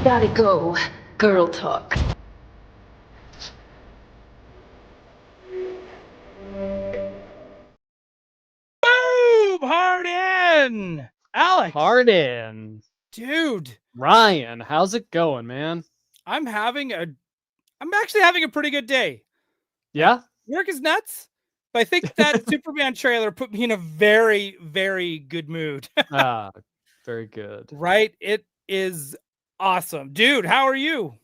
Gotta go. Girl talk. Boom! Hard in! Alex! Harden. Dude, Ryan, how's it going, man? I'm actually having a pretty good day. Yeah? Work is nuts, but I think that Superman trailer put me in a very, very good mood. Ah, very good. Right? It is awesome. Dude, how are you?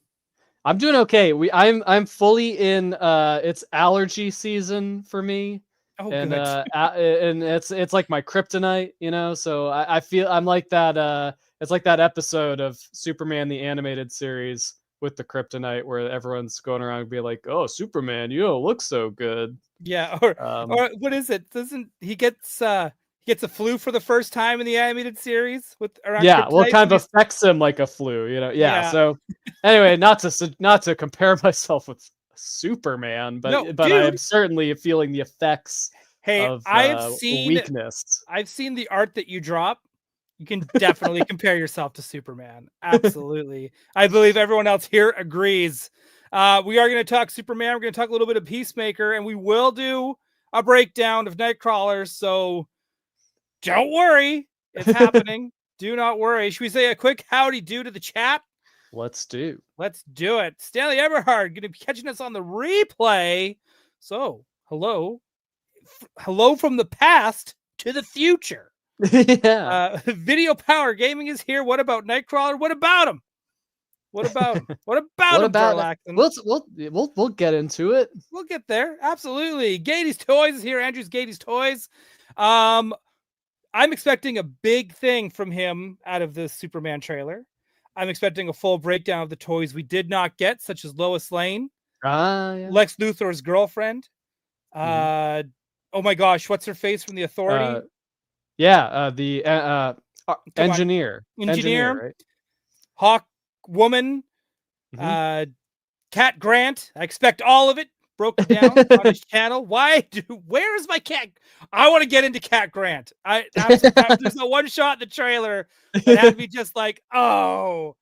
I'm doing okay. I'm fully in it's allergy season for me. Oh, And good. and it's like my kryptonite, you know? So I feel I'm like that it's like that episode of Superman the animated series with the kryptonite where everyone's going around and be like, "Oh, Superman, you don't look so good." Yeah, Um or what is it? Doesn't he gets a flu for the first time in the animated series with around Yeah, well, it kryptonite kind when of he's affects him like a flu, you know? Yeah, yeah. so anyway, not to compare myself with Superman, No, but I dude. am certainly feeling the effects Hey, of weakness. I've seen the art that you drop. You can definitely compare yourself to Superman. Absolutely. I believe everyone else here agrees. We are going to talk Superman. We're going to talk a little bit of Peacemaker, and we will do a breakdown of Nightcrawler. So don't worry. It's happening. Do not worry. Should we say a quick howdy do to the chat? Let's do. Let's do it. Stanley Eberhard going to be catching us on the replay. So, hello from the past to the future. Yeah. Video Power Gaming is here. What about Nightcrawler? What about him? What about him? What about What him, about it? Darlaxton? We'll get into it. We'll get there. Absolutely. Gady's Toys is here. Andrew's Gady's Toys. I'm expecting a big thing from him out of this Superman trailer. I'm expecting a full breakdown of the toys we did not get, such as Lois Lane, Yeah. Lex Luthor's girlfriend. Oh my gosh, what's her face from The Authority? The engineer. Engineer, Right? Hawk Woman, Cat Grant. I expect all of it broken down on his channel. Where is my cat? I want to get into Cat Grant. There's no one shot in the trailer that had me just like, oh,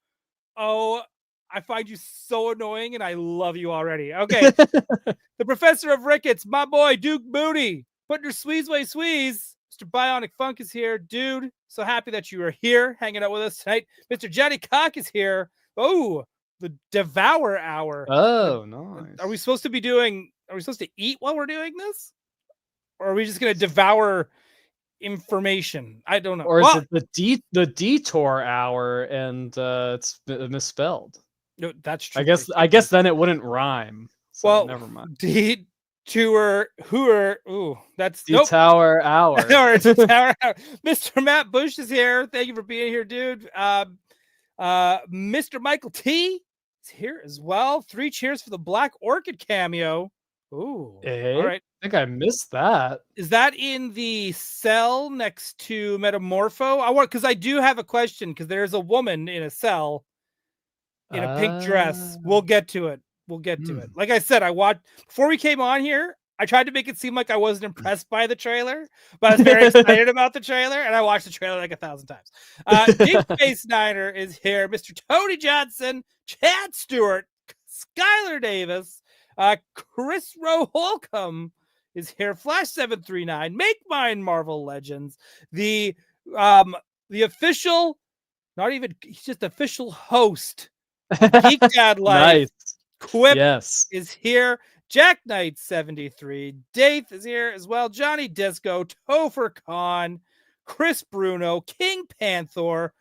I find you so annoying and I love you already. Okay. The Professor of Ricketts, my boy Duke Booty. Put your squeeze way squeeze. Mr. Bionic Funk is here. Dude, so happy that you are here hanging out with us tonight. Mr. Jetty Cock is here. Oh, the Devour Hour. Oh, nice. Are we supposed to eat while we're doing this? Or are we just going to devour information? I don't know. Or is it the detour hour and it's misspelled? No, that's true. I guess then it wouldn't rhyme. So well, never mind. That's Tower Hour. Tower Hour. Mr. Matt Bush is here. Thank you for being here, dude. Mr. Michael T is here as well. 3 cheers for the Black Orchid cameo. Ooh. Hey, all right. I think I missed that. Is that in the cell next to Metamorpho? Because I do have a question, because there's a woman in a cell in a pink dress. We'll get to it. Like I said, before we came on here, I tried to make it seem like I wasn't impressed by the trailer, but I was very excited about the trailer, and I watched the trailer like 1,000 times. Deep Space Niner is here. Mr. Tony Johnson, Chad Stewart, Skylar Davis, Chris Rowe Holcomb is here. Flash 739, Make Mine Marvel Legends, the official, he's just official host Geek Dad Life. Nice. Quip is here. Jack Knight 73. Dave is here as well. Johnny Disco, Topher Khan, Chris Bruno, King Panther.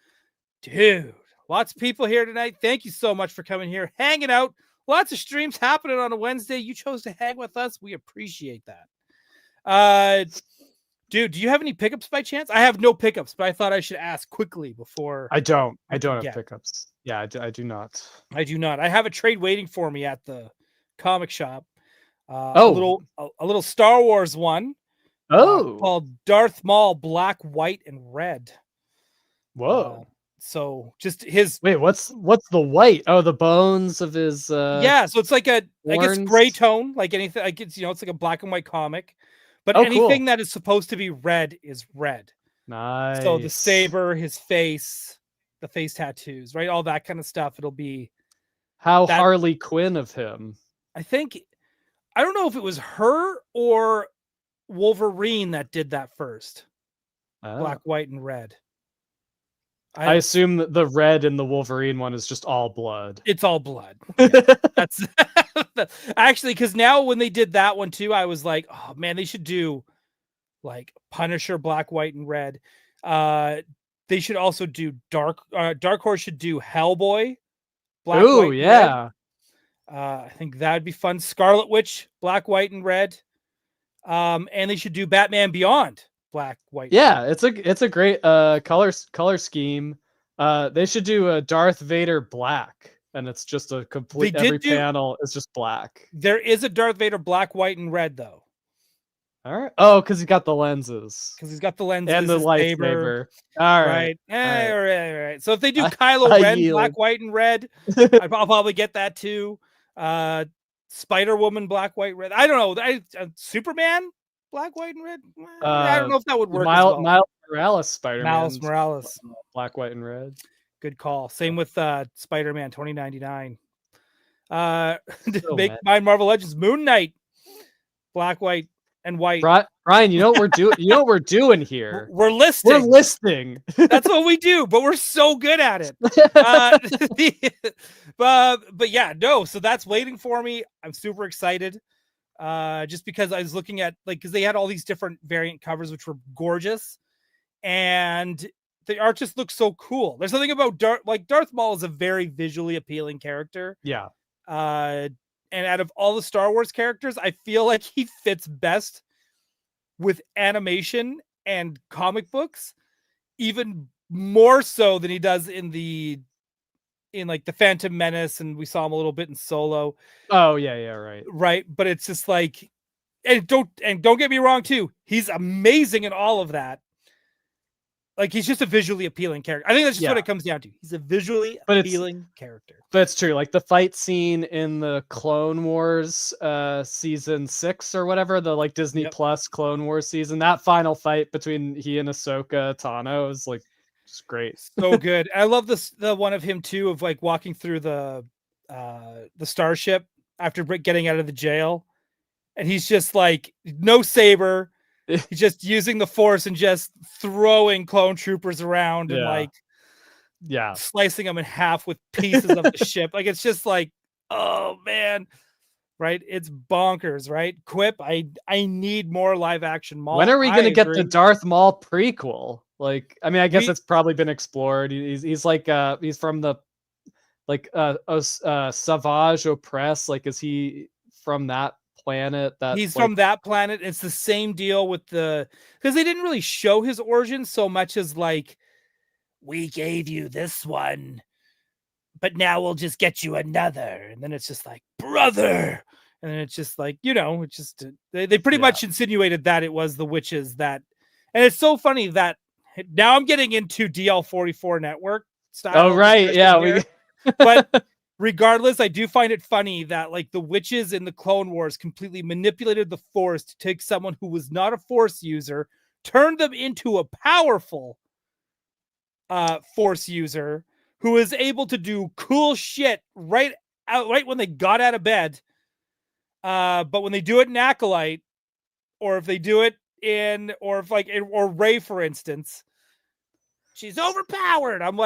Dude, lots of people here tonight. Thank you so much for coming here, hanging out. Lots of streams happening on a Wednesday. You chose to hang with us. We appreciate that. Dude, do you have any pickups by chance? I have no pickups, but I thought I should ask quickly before. I don't have pickups. Yeah, I do not. I do not. I have a trade waiting for me at the comic shop. A little Star Wars one. Called Darth Maul Black, White, and Red. Whoa. So just his what's the white? Oh, the bones of his so it's like I guess gray tone, like anything, like it's it's like a black and white comic. But anything that is supposed to be red is red. Nice. So the saber, his face, the face tattoos, right? All that kind of stuff. It'll be How that- Harley Quinn of him. I don't know if it was her or Wolverine that did that first. Oh. Black, white, and red. I assume that the red in the Wolverine one is just all blood. It's all blood. Yeah, that's actually, because now when they did that one too, I was like, oh man, they should do like Punisher, black, white, and red. They should also do Dark Horse should do Hellboy, black, Ooh, white, and yeah. red. I think that'd be fun. Scarlet Witch, black, white, and red. And they should do Batman Beyond, black, white. Yeah, it's a great color scheme. They should do a Darth Vader black, and it's just a complete panel is just black. There is a Darth Vader black, white, and red though. All right. Oh, because he's got the lenses. Because he's got the lenses and the lightsaber. All right. All right. So if they do Kylo Ren, black, white, and red, I'll probably get that too. Spider-Woman, black, white, red. I don't know. Superman, black, white, and red. I don't know if that would work. Miles Morales, Spider-Man. Miles Morales, black, white, and red. Good call. Same with Spider-Man 2099. Make mine Marvel Legends Moon Knight, black, white, and white. Brian, you know what we're doing? You know what we're doing here? We're listing. We're listing. That's what we do, but we're so good at it. But yeah, no. So that's waiting for me. I'm super excited. Just because I was looking at because they had all these different variant covers, which were gorgeous, and the art just looks so cool. There's something about Darth Maul is a very visually appealing character. Yeah. And out of all the Star Wars characters, I feel like he fits best with animation and comic books, even more so than he does in the Phantom Menace, and we saw him a little bit in Solo. Oh yeah, right. But it's just like, and don't get me wrong too, he's amazing in all of that. Like, he's just a visually appealing character. I think that's just what it comes down to. He's a visually appealing character. But it's true. Like the fight scene in the Clone Wars season 6 or whatever, the Disney Plus Clone Wars season, that final fight between he and Ahsoka Tano is just great. So good. I love the one of him too, of walking through the starship after getting out of the jail. And he's just no saber. He's just using the Force and just throwing clone troopers around and slicing them in half with pieces of the ship. It's just oh man, right? It's bonkers, right? Quip. I need more live action Maul. When are we gonna get the Darth Maul prequel? I guess it's probably been explored. He's he's from the Savage Opress. Is he from that planet? That he's from that planet. It's the same deal with because they didn't really show his origin so much as we gave you this one, but now we'll just get you another, and then it's just brother, and then it's just it's just they pretty much insinuated that it was the witches that, and it's so funny that now I'm getting into DL44 network style. Oh right, yeah, but regardless, I do find it funny that the witches in the Clone Wars completely manipulated the Force to take someone who was not a Force user, turned them into a powerful Force user who is able to do cool shit right when they got out of bed. But when they do it in Acolyte, or if they do it or Rey, for instance, she's overpowered. I'm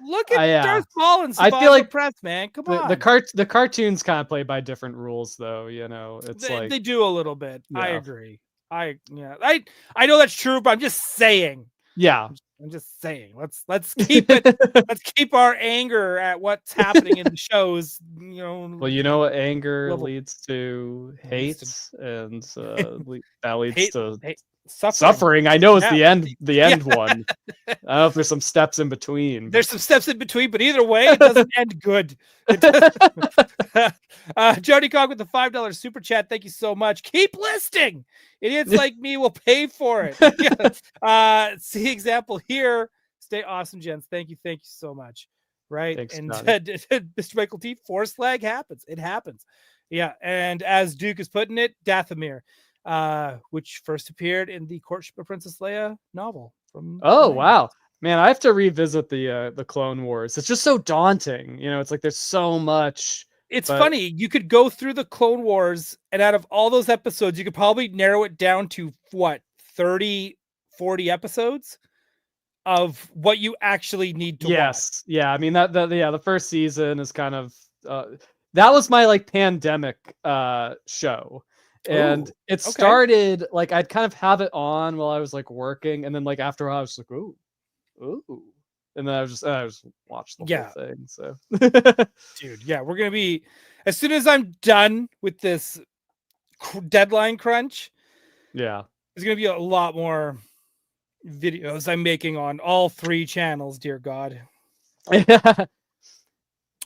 look at Darth Maul and I feel Press, man. Come on. The cartoons kind of play by different rules, though. It's they do a little bit. Yeah. I agree. I know that's true, but I'm just saying. Yeah. I'm just saying. Let's keep it. Let's keep our anger at what's happening in the shows. Well, what anger leads to hate, and that leads to suffering. I know it's the end one. I don't know if there's some steps in between. There's some steps in between, but either way, it doesn't end good. Jody Cog with the $5 super chat. Thank you so much. Keep listing. Idiots like me will pay for it. See example here. Stay awesome, gents. Thank you so much. Right. Thanks, and Mr. Michael T. Force lag happens. It happens. Yeah. And as Duke is putting it, Dathomir. Which first appeared in the Courtship of Princess Leia novel from. Oh wow! Man, I have to revisit the Clone Wars. It's just so daunting. You know, it's like there's so much. It's But funny. You could go through the Clone Wars, and out of all those episodes, you could probably narrow it down to what, 30, 40 episodes of what you actually need to watch. yes, yeah. I mean the first season is kind of that was my like pandemic show. And Ooh, it okay. started like I'd kind of have it on while I was like working, and then like after a while I was like, ooh. And then I just watched the whole thing. So dude, yeah, we're gonna be, as soon as I'm done with this deadline crunch, yeah, there's gonna be a lot more videos I'm making on all 3 channels, dear God.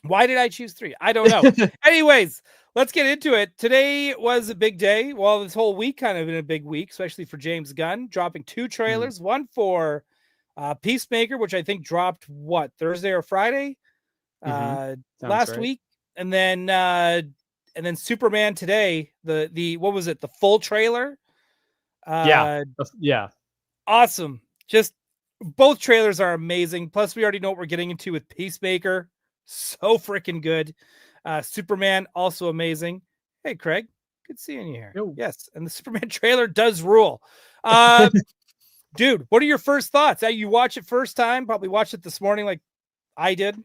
Why did I choose 3? I don't know. Anyways, let's get into it. Today was a big day. Well, this whole week kind of been a big week, especially for James Gunn, dropping 2 trailers, one for Peacemaker, which I think dropped Thursday or Friday last right. week, and then Superman today. The what was it? The full trailer. Yeah. Awesome. Just both trailers are amazing. Plus, we already know what we're getting into with Peacemaker. So freaking good. Superman also amazing. Hey, Craig, good seeing you here. Yo. Yes, and the Superman trailer does rule. Dude, what are your first thoughts? You watch it first time? Probably watched it this morning, like I did.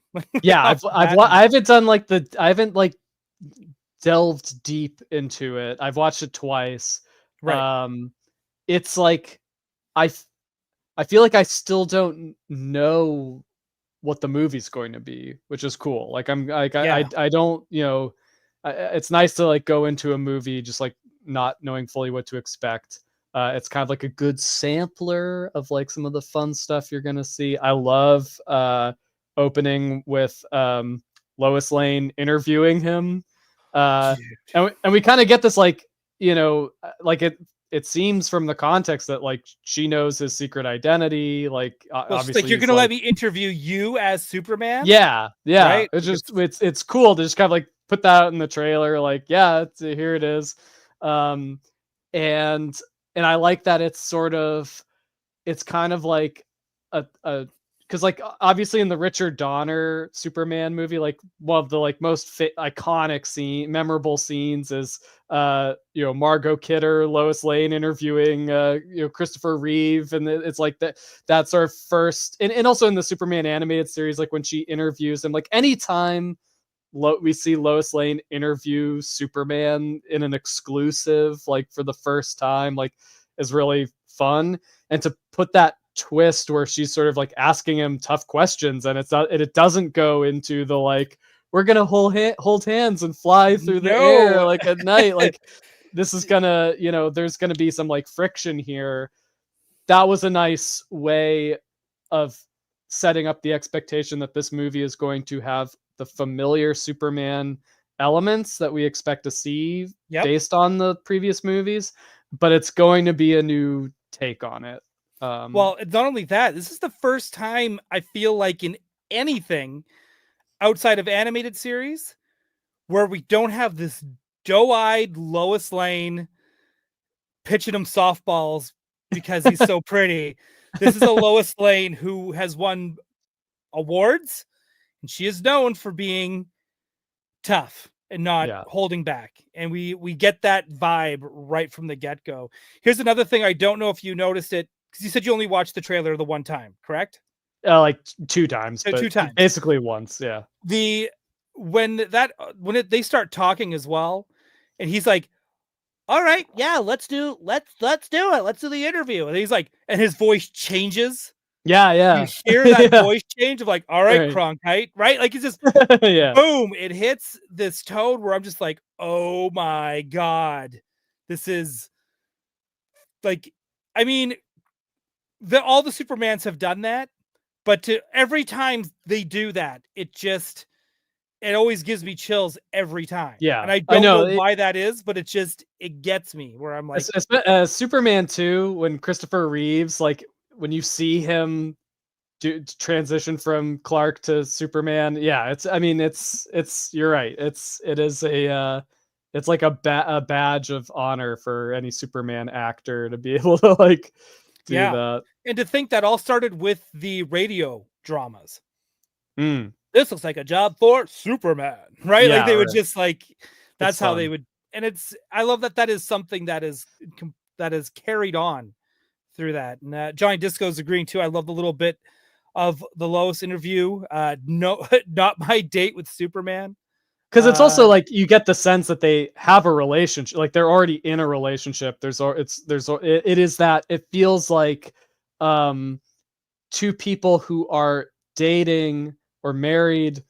Yeah, I haven't done like I haven't like delved deep into it. I've watched it twice. Right. It's like I feel like I still don't know what the movie's going to be, which is cool. Like I'm like I don't, you know, it's nice to like go into a movie just like not knowing fully what to expect. It's kind of like a good sampler of like some of the fun stuff you're gonna see. I love opening with Lois Lane interviewing him, and we kind of get this like, you know, like it seems from the context that like she knows his secret identity. Like obviously, like, you're gonna let me interview you as Superman. Yeah. Right? It's just it's cool to just kind of like put that out in the trailer. Like, yeah, here it is. And I like that it's kind of like a because like obviously in the Richard Donner Superman movie, like one of the like most iconic memorable scenes is you know, Margot Kidder, Lois Lane interviewing you know, Christopher Reeve, and it's like that's our first, and also in the Superman animated series, like when she interviews him, like anytime we see Lois Lane interview Superman in an exclusive, like for the first time, like is really fun. And to put that twist where she's sort of like asking him tough questions, and it doesn't go into the like, we're gonna hold hands and fly through the air like at night. Like this is gonna, you know, there's gonna be some like friction here. That was a nice way of setting up the expectation that this movie is going to have the familiar Superman elements that we expect to see based on the previous movies, but it's going to be a new take on it. Well, not only that, this is the first time I feel like in anything outside of animated series where we don't have this doe-eyed Lois Lane pitching him softballs because he's so pretty. This is a Lois Lane who has won awards, and she is known for being tough and not holding back. And we get that vibe right from the get-go. Here's another thing. I don't know if you noticed it, because you said you only watched the trailer the one time, correct? Like 2 times, but 2 times. Basically once, yeah. When they start talking as well, and he's like, all right, yeah, let's do it. Let's do the interview. And he's like, and his voice changes. Yeah. You hear that voice change of like, all right, Cronkite, right? Like it's just boom, it hits this tone where I'm just like, oh my God. This is like, I mean, all the Supermans have done that, but every time they do that, it always gives me chills every time. Yeah. And I don't know why that is, but it gets me where I'm like, Superman 2, when Christopher Reeves, like when you see him transition from Clark to Superman, it's you're right. It is it's like a badge of honor for any Superman actor to be able to like do that. And to think that all started with the radio dramas. Mm. This looks like a job for Superman, right? Yeah, Like they would right. just like, that's It's how fun. they would. And I love that is something that is carried on through that. And Johnny Disco's agreeing too. I love the little bit of the Lois interview. No, not my date with Superman. Because it's also like you get the sense that they have a relationship, like they're already in a relationship. It is that it feels like two people who are dating or married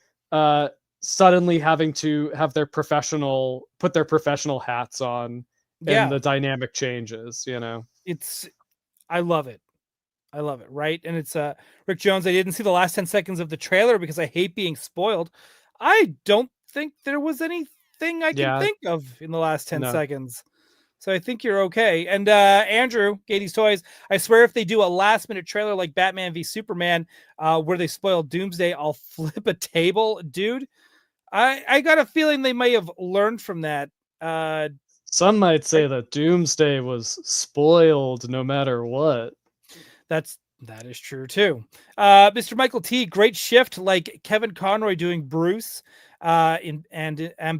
suddenly having to have put their professional hats on, and the dynamic changes. I love it. I love it, right? And it's Rick Jones. I didn't see the last 10 seconds of the trailer because I hate being spoiled. I don't think there was anything I can think of in the last 10 seconds. So I think you're okay. And Andrew, Gatey's Toys, I swear if they do a last minute trailer like Batman v Superman, where they spoil Doomsday, I'll flip a table. Dude, I got a feeling they may have learned from that. Some might say that Doomsday was spoiled no matter what. That is true too. Mr. Michael T, great shift, like Kevin Conroy doing Bruce and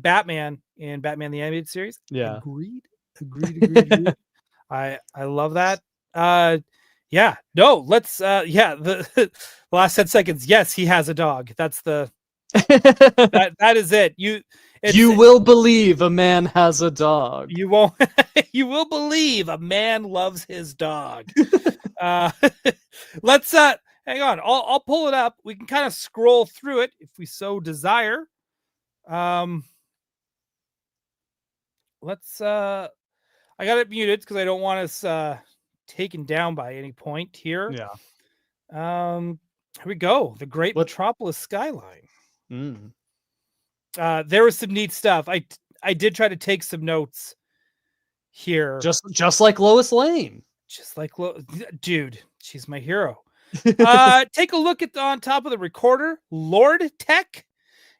Batman in Batman the Animated Series. Yeah. Agreed. I love that. Yeah. No, let's the last 10 seconds. Yes, he has a dog. That's the that is it. You will believe a man has a dog. You won't you will believe a man loves his dog. Let's hang on. I'll pull it up. We can kind of scroll through it if we so desire. Let's I got it muted because I don't want us taken down by any point here. Yeah. Here we go. The Great Metropolis Skyline. There was some neat stuff. I did try to take some notes here. Just like Lois Lane. Just like dude, she's my hero. Take a look at on top of the recorder. Lord Tech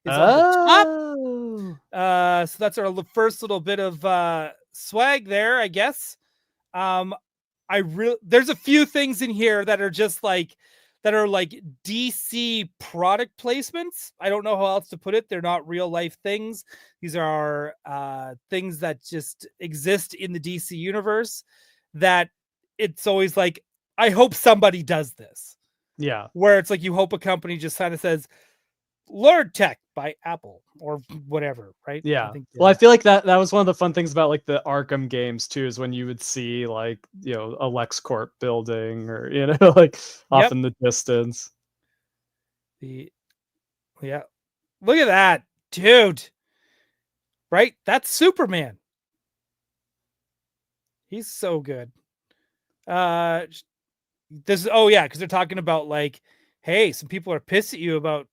is on the top. So that's our first little bit of swag there, I guess. There's a few things in here that are just like DC product placements. I don't know how else to put it. They're not real life things. These are things that just exist in the DC universe that it's always like, I hope somebody does this. Yeah. Where it's like you hope a company just kind of says Lord Tech by Apple or whatever, right? Yeah. Well, I feel like that was one of the fun things about like the Arkham games too, is when you would see like, a LexCorp building or, like off in the distance. Yeah. Look at that, dude. Right? That's Superman. He's so good. Because they're talking about like, hey, some people are pissed at you about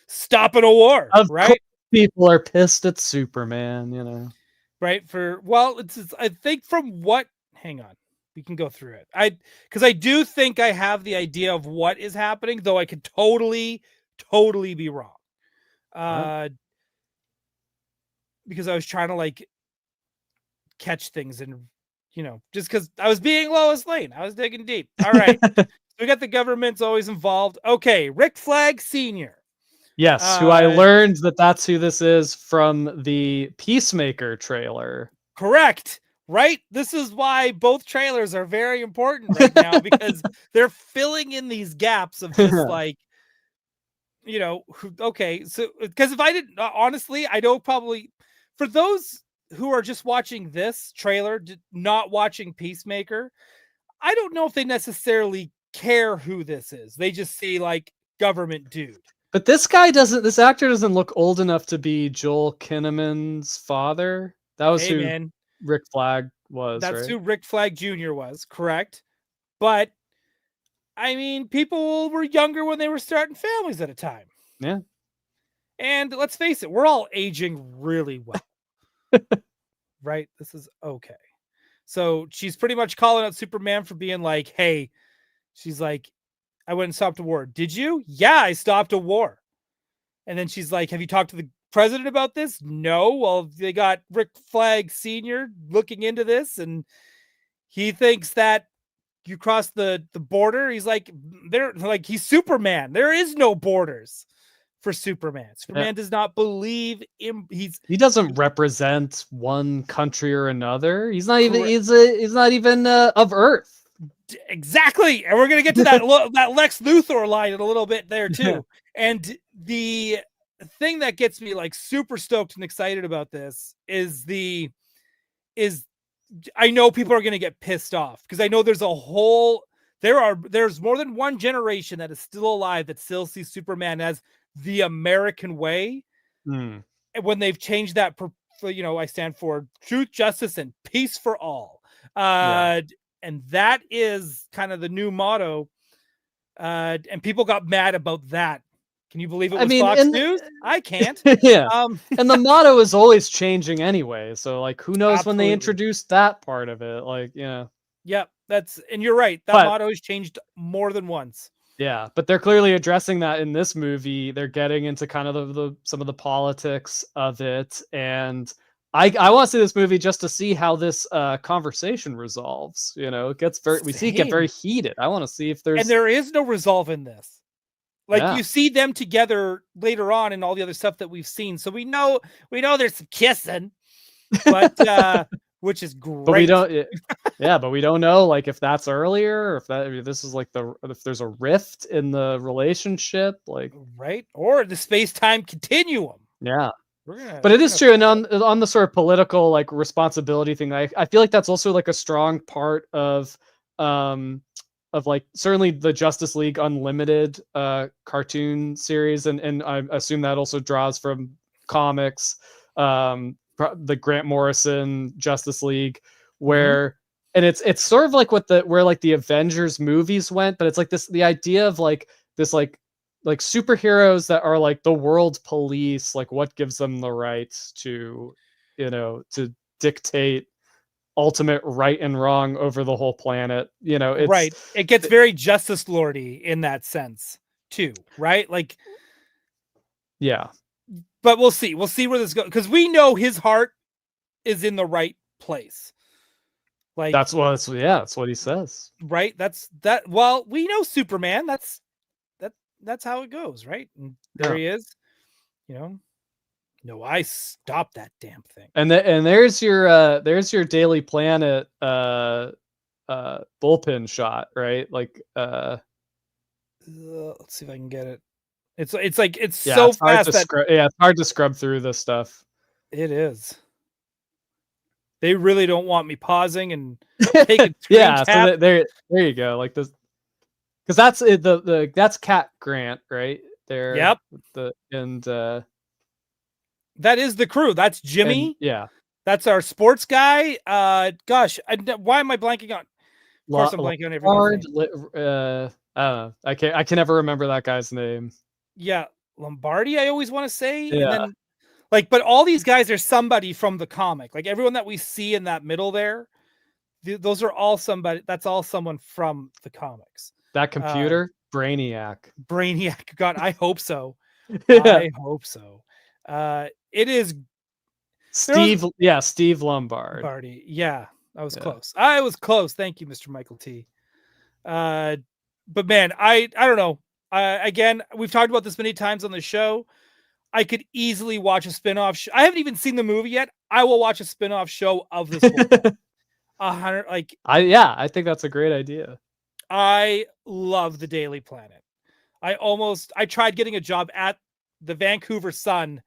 stopping a war, right? People are pissed at Superman, right? I think from what, hang on, we can go through it. Because I do think I have the idea of what is happening, though I could totally be wrong. Because I was trying to like catch things and just because I was being Lois Lane, I was digging deep. All right. So we got the government's always involved. Okay. Rick Flag Sr. Yes. Who I learned that's who this is from the Peacemaker trailer. Correct. Right. This is why both trailers are very important right now, because they're filling in these gaps of just like, okay. So, because if I didn't, honestly, I don't probably, for those who are just watching this trailer, not watching Peacemaker, I don't know if they necessarily care who this is. They just see like government dude. But this actor doesn't look old enough to be Joel Kinnaman's father. That was Rick Flag was. That's who Rick Flag Jr. was, correct? But I mean, people were younger when they were starting families at a time. Yeah. And let's face it, we're all aging really well. Right? This is okay. So she's pretty much calling out Superman for being like, hey, she's like, I went and stopped a war. Did you? Yeah, I stopped a war. And then she's like, have you talked to the president about this? No. Well, they got Rick Flag Sr. looking into this, and he thinks that you cross the border, he's like, they're like, he's Superman. There is no borders for Superman. Superman does not believe in, he doesn't represent one country or another. He's not even he's not even of Earth. Exactly, and we're gonna get to that that Lex Luthor line in a little bit there too. And the thing that gets me like super stoked and excited about this is I know people are gonna get pissed off because I know there's more than one generation that is still alive that still sees Superman as the American way. And when they've changed that, I stand for truth, justice, and peace for all. And that is kind of the new motto. And people got mad about that. Can you believe it was Fox News? I can't. Yeah. And the motto is always changing anyway. So like, who knows when they introduced that part of it? Like, Yeah, and you're right. That motto has changed more than once. Yeah, but they're clearly addressing that in this movie. They're getting into kind of some of the politics of it, and I want to see this movie just to see how this conversation resolves. It gets we see it get very heated. I want to see if there's, and there is no resolve in this. Like you see them together later on and all the other stuff that we've seen, so we know there's some kissing, but which is great. But we don't, but we don't know like if that's earlier, or if this is like if there's a rift in the relationship, like or the space-time continuum. Yeah. But it is true, and on the sort of political like responsibility thing, I feel like that's also like a strong part of like certainly the Justice League Unlimited cartoon series, and I assume that also draws from comics, the Grant Morrison Justice League, where and it's sort of like where like the Avengers movies went, but it's like the idea of like this like superheroes that are like the world police, like what gives them the right to to dictate ultimate right and wrong over the whole planet. It gets very Justice Lordy in that sense too, right? Like, yeah, but we'll see where this goes, because we know his heart is in the right place. Like that's what he says, right? Well, we know Superman. That's how it goes, right? And there he is. No, I stopped that damn thing. And there's your Daily Planet bullpen shot, right? Like let's see if I can get it. It's so fast it's hard to scrub through this stuff. It is. They really don't want me pausing and taking so there you go, like this, because that's it. That's Cat Grant, right there. Yep. That is the crew. That's Jimmy. That's our sports guy. Gosh, why am I blanking on? Of course, I'm blanking on everyone's name. I don't know. I can never remember that guy's name. Yeah, Lombardi. I always want to say, and then but all these guys are somebody from the comic. Like everyone that we see in that middle there, those are all somebody. That's all someone from the comics. That computer, Brainiac. God, I hope so. I hope so. It is Steve Lombard. Lombardi. Yeah, I was close. I was close. Thank you, Mr. Michael T. But man, I don't know. Again, we've talked about this many times on the show. I could easily watch a spin-off. I haven't even seen the movie yet. I will watch a spin-off show of this whole 100. I think that's a great idea. I love the Daily Planet. I tried getting a job at the Vancouver Sun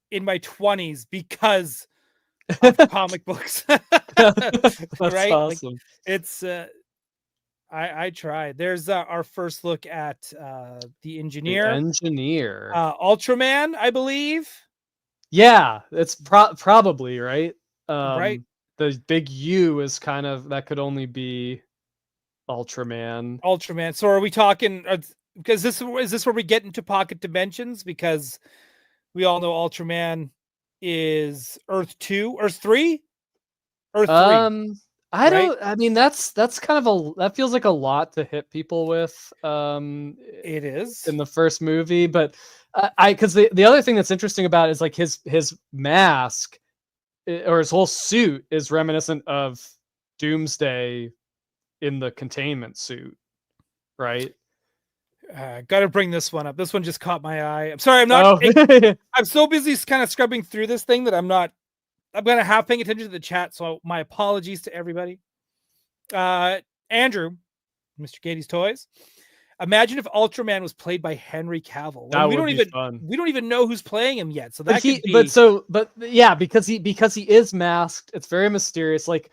in my 20s because of comic books. That's right? awesome. Like, it's I tried. There's our first look at the engineer. Ultraman, I believe. Yeah, it's probably right. Right. The big U is kind of, that could only be Ultraman. So are we talking? Because is this where we get into pocket dimensions? Because we all know Ultraman is Earth 2, Earth 3, Earth 3. I mean, that's kind of that feels like a lot to hit people with. It is in the first movie, but because the other thing that's interesting about it is like his mask or his whole suit is reminiscent of Doomsday in the containment suit, right? Got to bring this one up. This one just caught my eye. I'm sorry, I'm not. Oh. I'm so busy kind of scrubbing through this thing that I'm gonna have paying attention to the chat. So my apologies to everybody. Andrew, Mr. Katie's Toys. Imagine if Ultraman was played by Henry Cavill. That we would don't be even fun. we don't even know who's playing him yet. So But that could be. but yeah, because he is masked. It's very mysterious. Like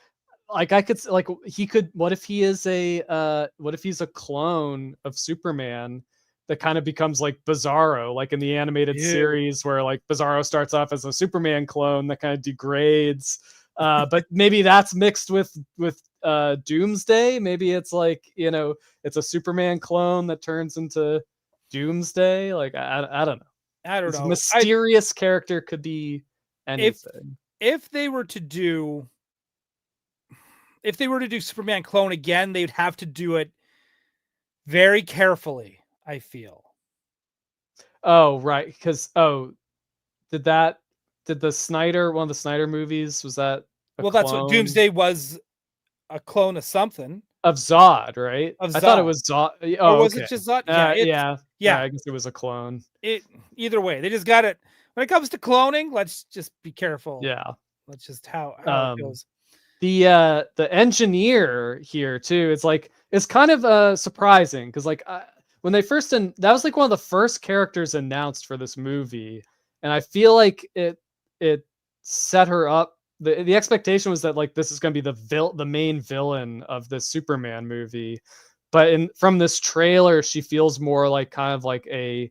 I could like he could. What if he is what if he's a clone of Superman that kind of becomes like Bizarro, like in the animated series where like Bizarro starts off as a Superman clone that kind of degrades. But maybe that's mixed with Doomsday. Maybe it's like, you know, it's a Superman clone that turns into Doomsday. Like I don't know. I don't This know. mysterious character could be anything. If they were to do Superman clone again, they'd have to do it very carefully, I feel. Oh, right. Because did the Snyder, one of the Snyder movies, was that a clone? That's what Doomsday was, a clone of something. Of Zod, right? Of Zod. I thought it was Zod. Oh, or was it just Zod? Yeah. I guess it was a clone. Either way, they just got it. When it comes to cloning, let's just be careful. Yeah. That's just how it goes. The engineer here too, it's kind of surprising because like when they first that was like one of the first characters announced for this movie, and I feel like it set her up. The expectation was that like this is going to be the main villain of the Superman movie, but from this trailer she feels more like kind of like a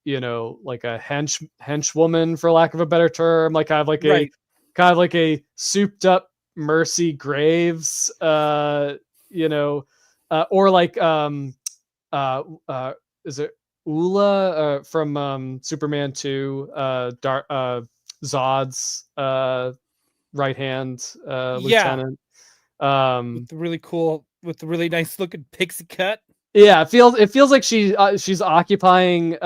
you know, like a henchwoman, for lack of a better term, like kind of like a souped up Mercy Graves, you know, or like is it Ula from Superman 2, Zod's right hand lieutenant. With the really nice looking pixie cut. Yeah, it feels like she's occupying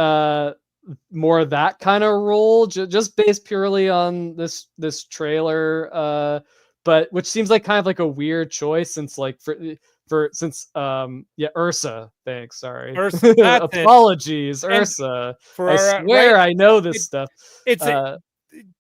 more of that kind of role, just based purely on this trailer, but which seems like kind of like a weird choice since like Ursa. Thanks, sorry. Ursa, apologies, and Ursa. I swear I know this stuff. It's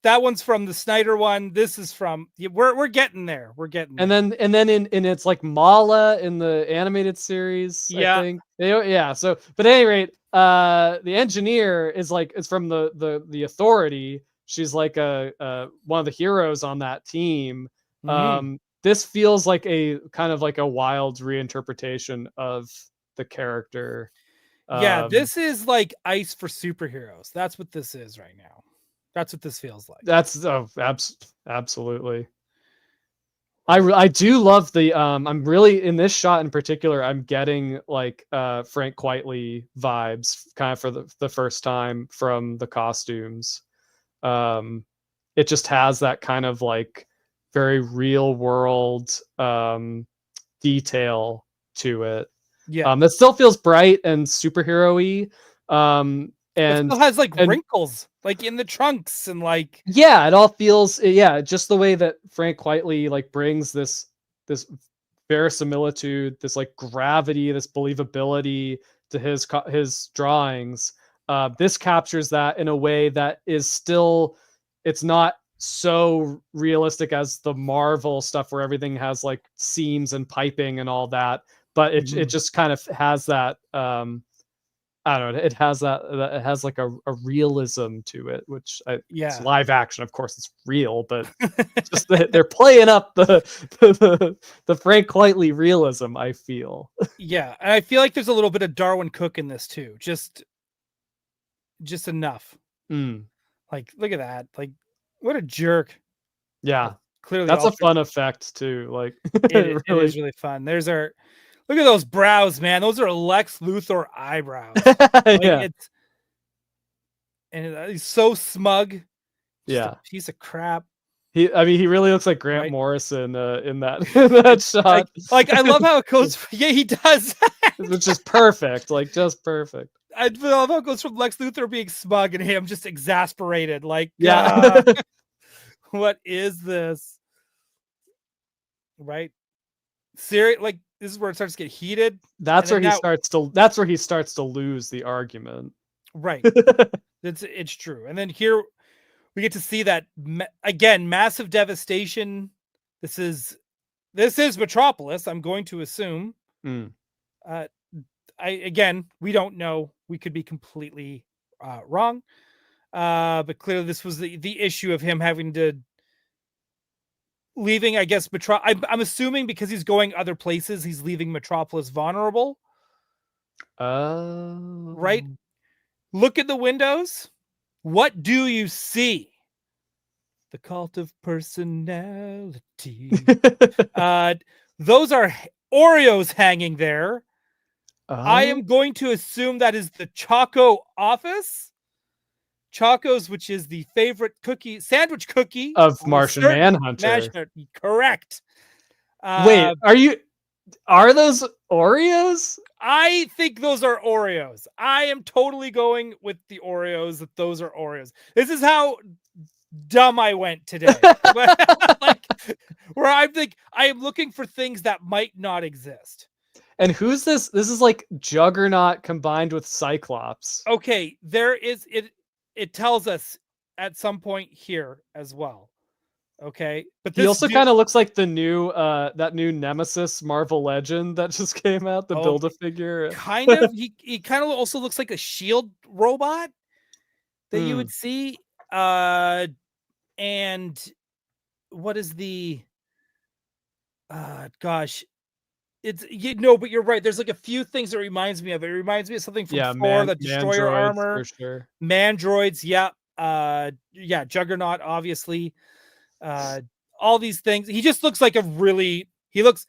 that one's from the Snyder one. This is from we're getting there. And then in it's like Mala in the animated series. Yeah. I think. Yeah. So, but at any rate, the engineer is from the Authority. She's like a one of the heroes on that team. Mm-hmm. This feels like a kind of like a wild reinterpretation of the character. Yeah, this is like Ice for superheroes. That's what this is right now. That's what this feels like. Absolutely. I do love the I'm really in this shot in particular. I'm getting like Frank Quitely vibes kind of for the first time from the costumes. It just has that kind of like very real world detail to it. Yeah, that still feels bright and superhero-y. And it still has like wrinkles, like in the trunks, and like it all feels just the way that Frank Quitely like brings this verisimilitude, this like gravity, this believability to his drawings. This captures that in a way that is still, it's not so realistic as the Marvel stuff where everything has like seams and piping and all that, but it just kind of has that I don't know. It has it has like a realism to it, which it's live action. Of course, it's real, but just they're playing up the Frank Quitely realism. I feel. Yeah, and I feel like there's a little bit of Darwin Cook in this too. Just enough. Like, look at that. Like, what a jerk. Yeah, clearly that's a fun effect too. Like, it is really fun. There's our. Look at those brows, man. Those are Lex Luthor eyebrows. Like he's so smug. Just a piece of crap. He really looks like Grant Morrison in that shot. Like I love how it goes. Yeah, he does. Which is perfect. Like just perfect. I love how it goes from Lex Luthor being smug and him just exasperated. Like, what is this? Right. serious. Like this is where it starts to get heated. That's where then That's where he starts to lose the argument. Right. It's true. And then here we get to see that again, massive devastation. This is Metropolis, I'm going to assume. We don't know. We could be completely wrong. But clearly this was the issue of him having to leaving, I guess, I'm assuming because he's going other places, he's leaving Metropolis vulnerable. Right? Look at the windows. What do you see? The cult of personality. Those are Oreos hanging there. I am going to assume that is the Choco office. Choco's, which is the favorite sandwich cookie of Martian Manhunter. Correct. Wait, are those Oreos? I think those are Oreos. I am totally going with the Oreos, that those are Oreos. This is how dumb I went today. Like, where I am looking for things that might not exist. And who's this? This is like Juggernaut combined with Cyclops. Okay, it tells us at some point here as well. Okay, but he also kind of looks like the new that new Nemesis Marvel Legend that just came out, the Build-A-Figure. Kind of. He kind of also looks like a shield robot that you would see. And what is the gosh, it's but you're right. There's like a few things that reminds me of it. It reminds me of something from Thor, the destroyer armor. For sure. Mandroids, yeah. Juggernaut, obviously. All these things. He just looks like he looks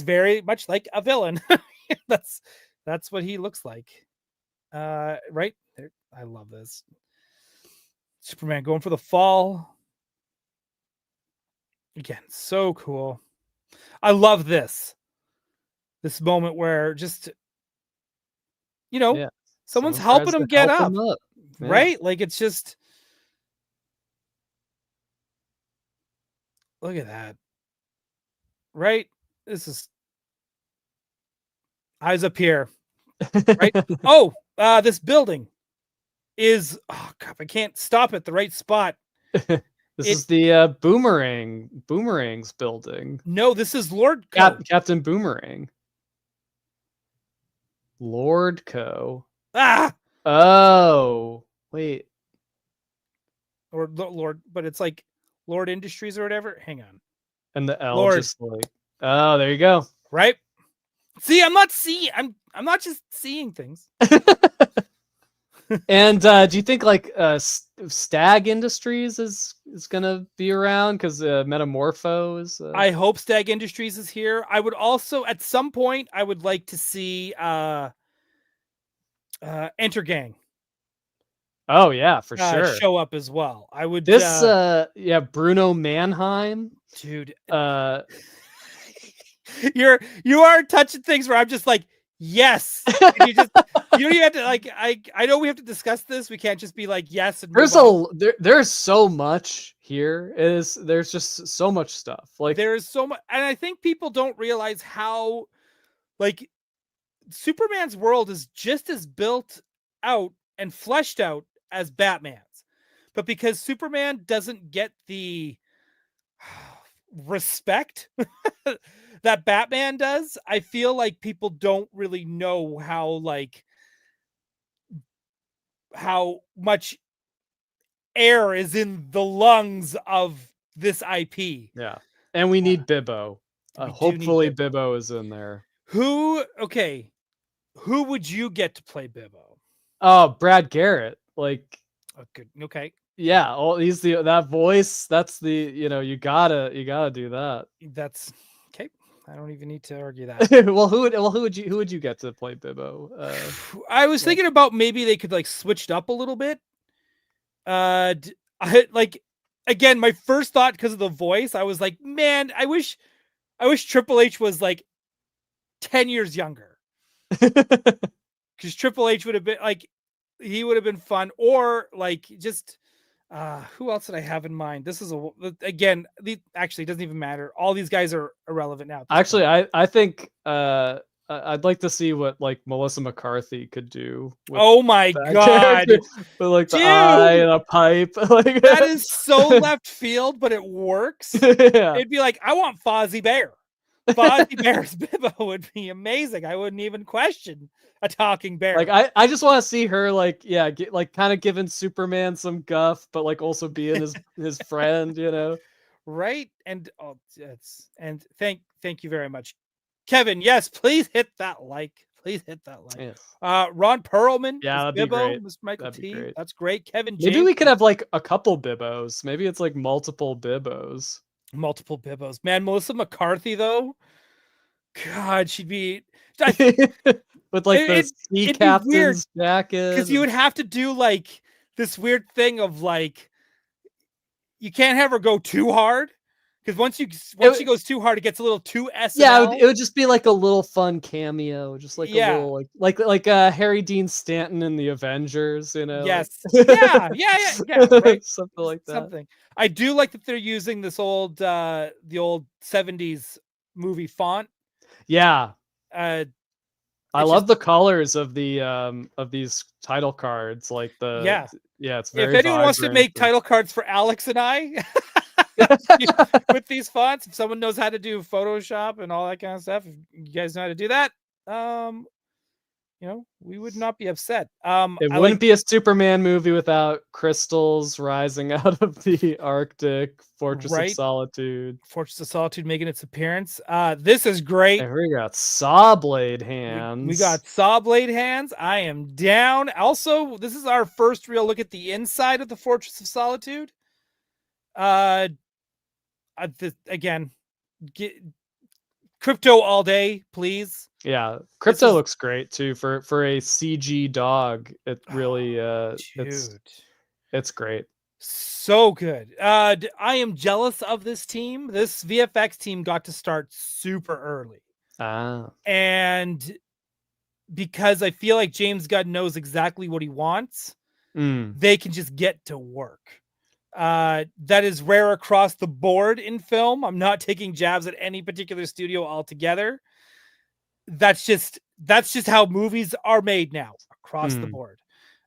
very much like a villain. That's what he looks like. Right there. I love this. Superman going for the fall. Again, so cool. I love this moment where just someone's helping him get up. Right? Like it's just, look at that. Right? This is eyes up here. Right? This building is, God, I can't stop at the right spot. This is the Boomerang's building. No, this is Lord Captain Boomerang. Lord Co. Oh, wait. Or Lord, but it's like Lord Industries or whatever. Hang on. And the L just like, oh, there you go. Right? See, I'm not just seeing things. And do you think like Stag Industries is gonna be around because Metamorpho is? I hope Stag Industries is here. I would also, at some point, I would like to see Enter Gang. Oh yeah, for sure. Show up as well. I would. Bruno Mannheim, dude. You are touching things where I'm just like, yes. You have to like. I know we have to discuss this. We can't just be like yes. And there's so much here. There's just so much stuff. Like there's so much, and I think people don't realize how, like, Superman's world is just as built out and fleshed out as Batman's, but because Superman doesn't get the respect that Batman does, I feel like people don't really know how much air is in the lungs of this IP. Yeah, and we need Bibbo. Hopefully Bibbo is in there. Who would you get to play Bibbo? Oh, Brad Garrett. Like, good. Okay. Yeah, he's that voice. That's you gotta do that. That's okay. I don't even need to argue that. who would you get to play Bibbo? I was thinking about maybe they could like switch it up a little bit. Again, my first thought, because of the voice, I was like, man, I wish Triple H was like 10 years younger. Because Triple H would have been like, he would have been fun, or like just Who else did I have in mind? This is again. Actually, it doesn't even matter. All these guys are irrelevant now. Actually, I think I'd like to see what like Melissa McCarthy could do. With Oh my that god, character, with like the dude, eye and a pipe. Like that is so left field, but it works. yeah. It'd be like, I want Fozzie Bear. Fozzie Bear's Bibbo would be amazing. I wouldn't even question a talking bear. Like I just want to see her like like kind of giving Superman some guff, but like also being his friend, you know. Right? And thank you very much, Kevin. Yes, please hit that like. Please hit that like. Yes. Ron Perlman, Yeah, that'd Bibbo, be great. Mr. Michael That'd be T. great. That's great. Kevin James. Maybe we could have like a couple Bibbos. Maybe it's like multiple Bibbos. Multiple Bibbos. Man, Melissa McCarthy though. God, she'd be with like the sea captain's jacket. Because you would have to do like this weird thing of like, you can't have her go too hard. Because once she goes too hard, it gets a little too SNL. Yeah, it would just be like a little fun cameo, just like a little like Harry Dean Stanton in the Avengers, you know. Yes. Yeah. Right? Something like that. Something. I do like that they're using this old the old 70s movie font. Yeah. I love the colors of the of these title cards. Like it's very if anyone wants to make title cards for Alex and I with these fonts, if someone knows how to do Photoshop and all that kind of stuff, if you guys know how to do that, we would not be upset. It wouldn't be a Superman movie without crystals rising out of the Arctic. Fortress of Solitude. Fortress of Solitude making its appearance. This is great. And we got saw blade hands. We got saw blade hands. I am down. Also, this is our first real look at the inside of the Fortress of Solitude. Again, Crypto all day, please. Yeah, Crypto looks great too for a CG dog. It really it's great. So good. I am jealous of this team. This VFX team got to start super early. And because I feel like James Gunn knows exactly what he wants, they can just get to work. That is rare across the board in film. I'm not taking jabs at any particular studio altogether. That's just how movies are made now across the board.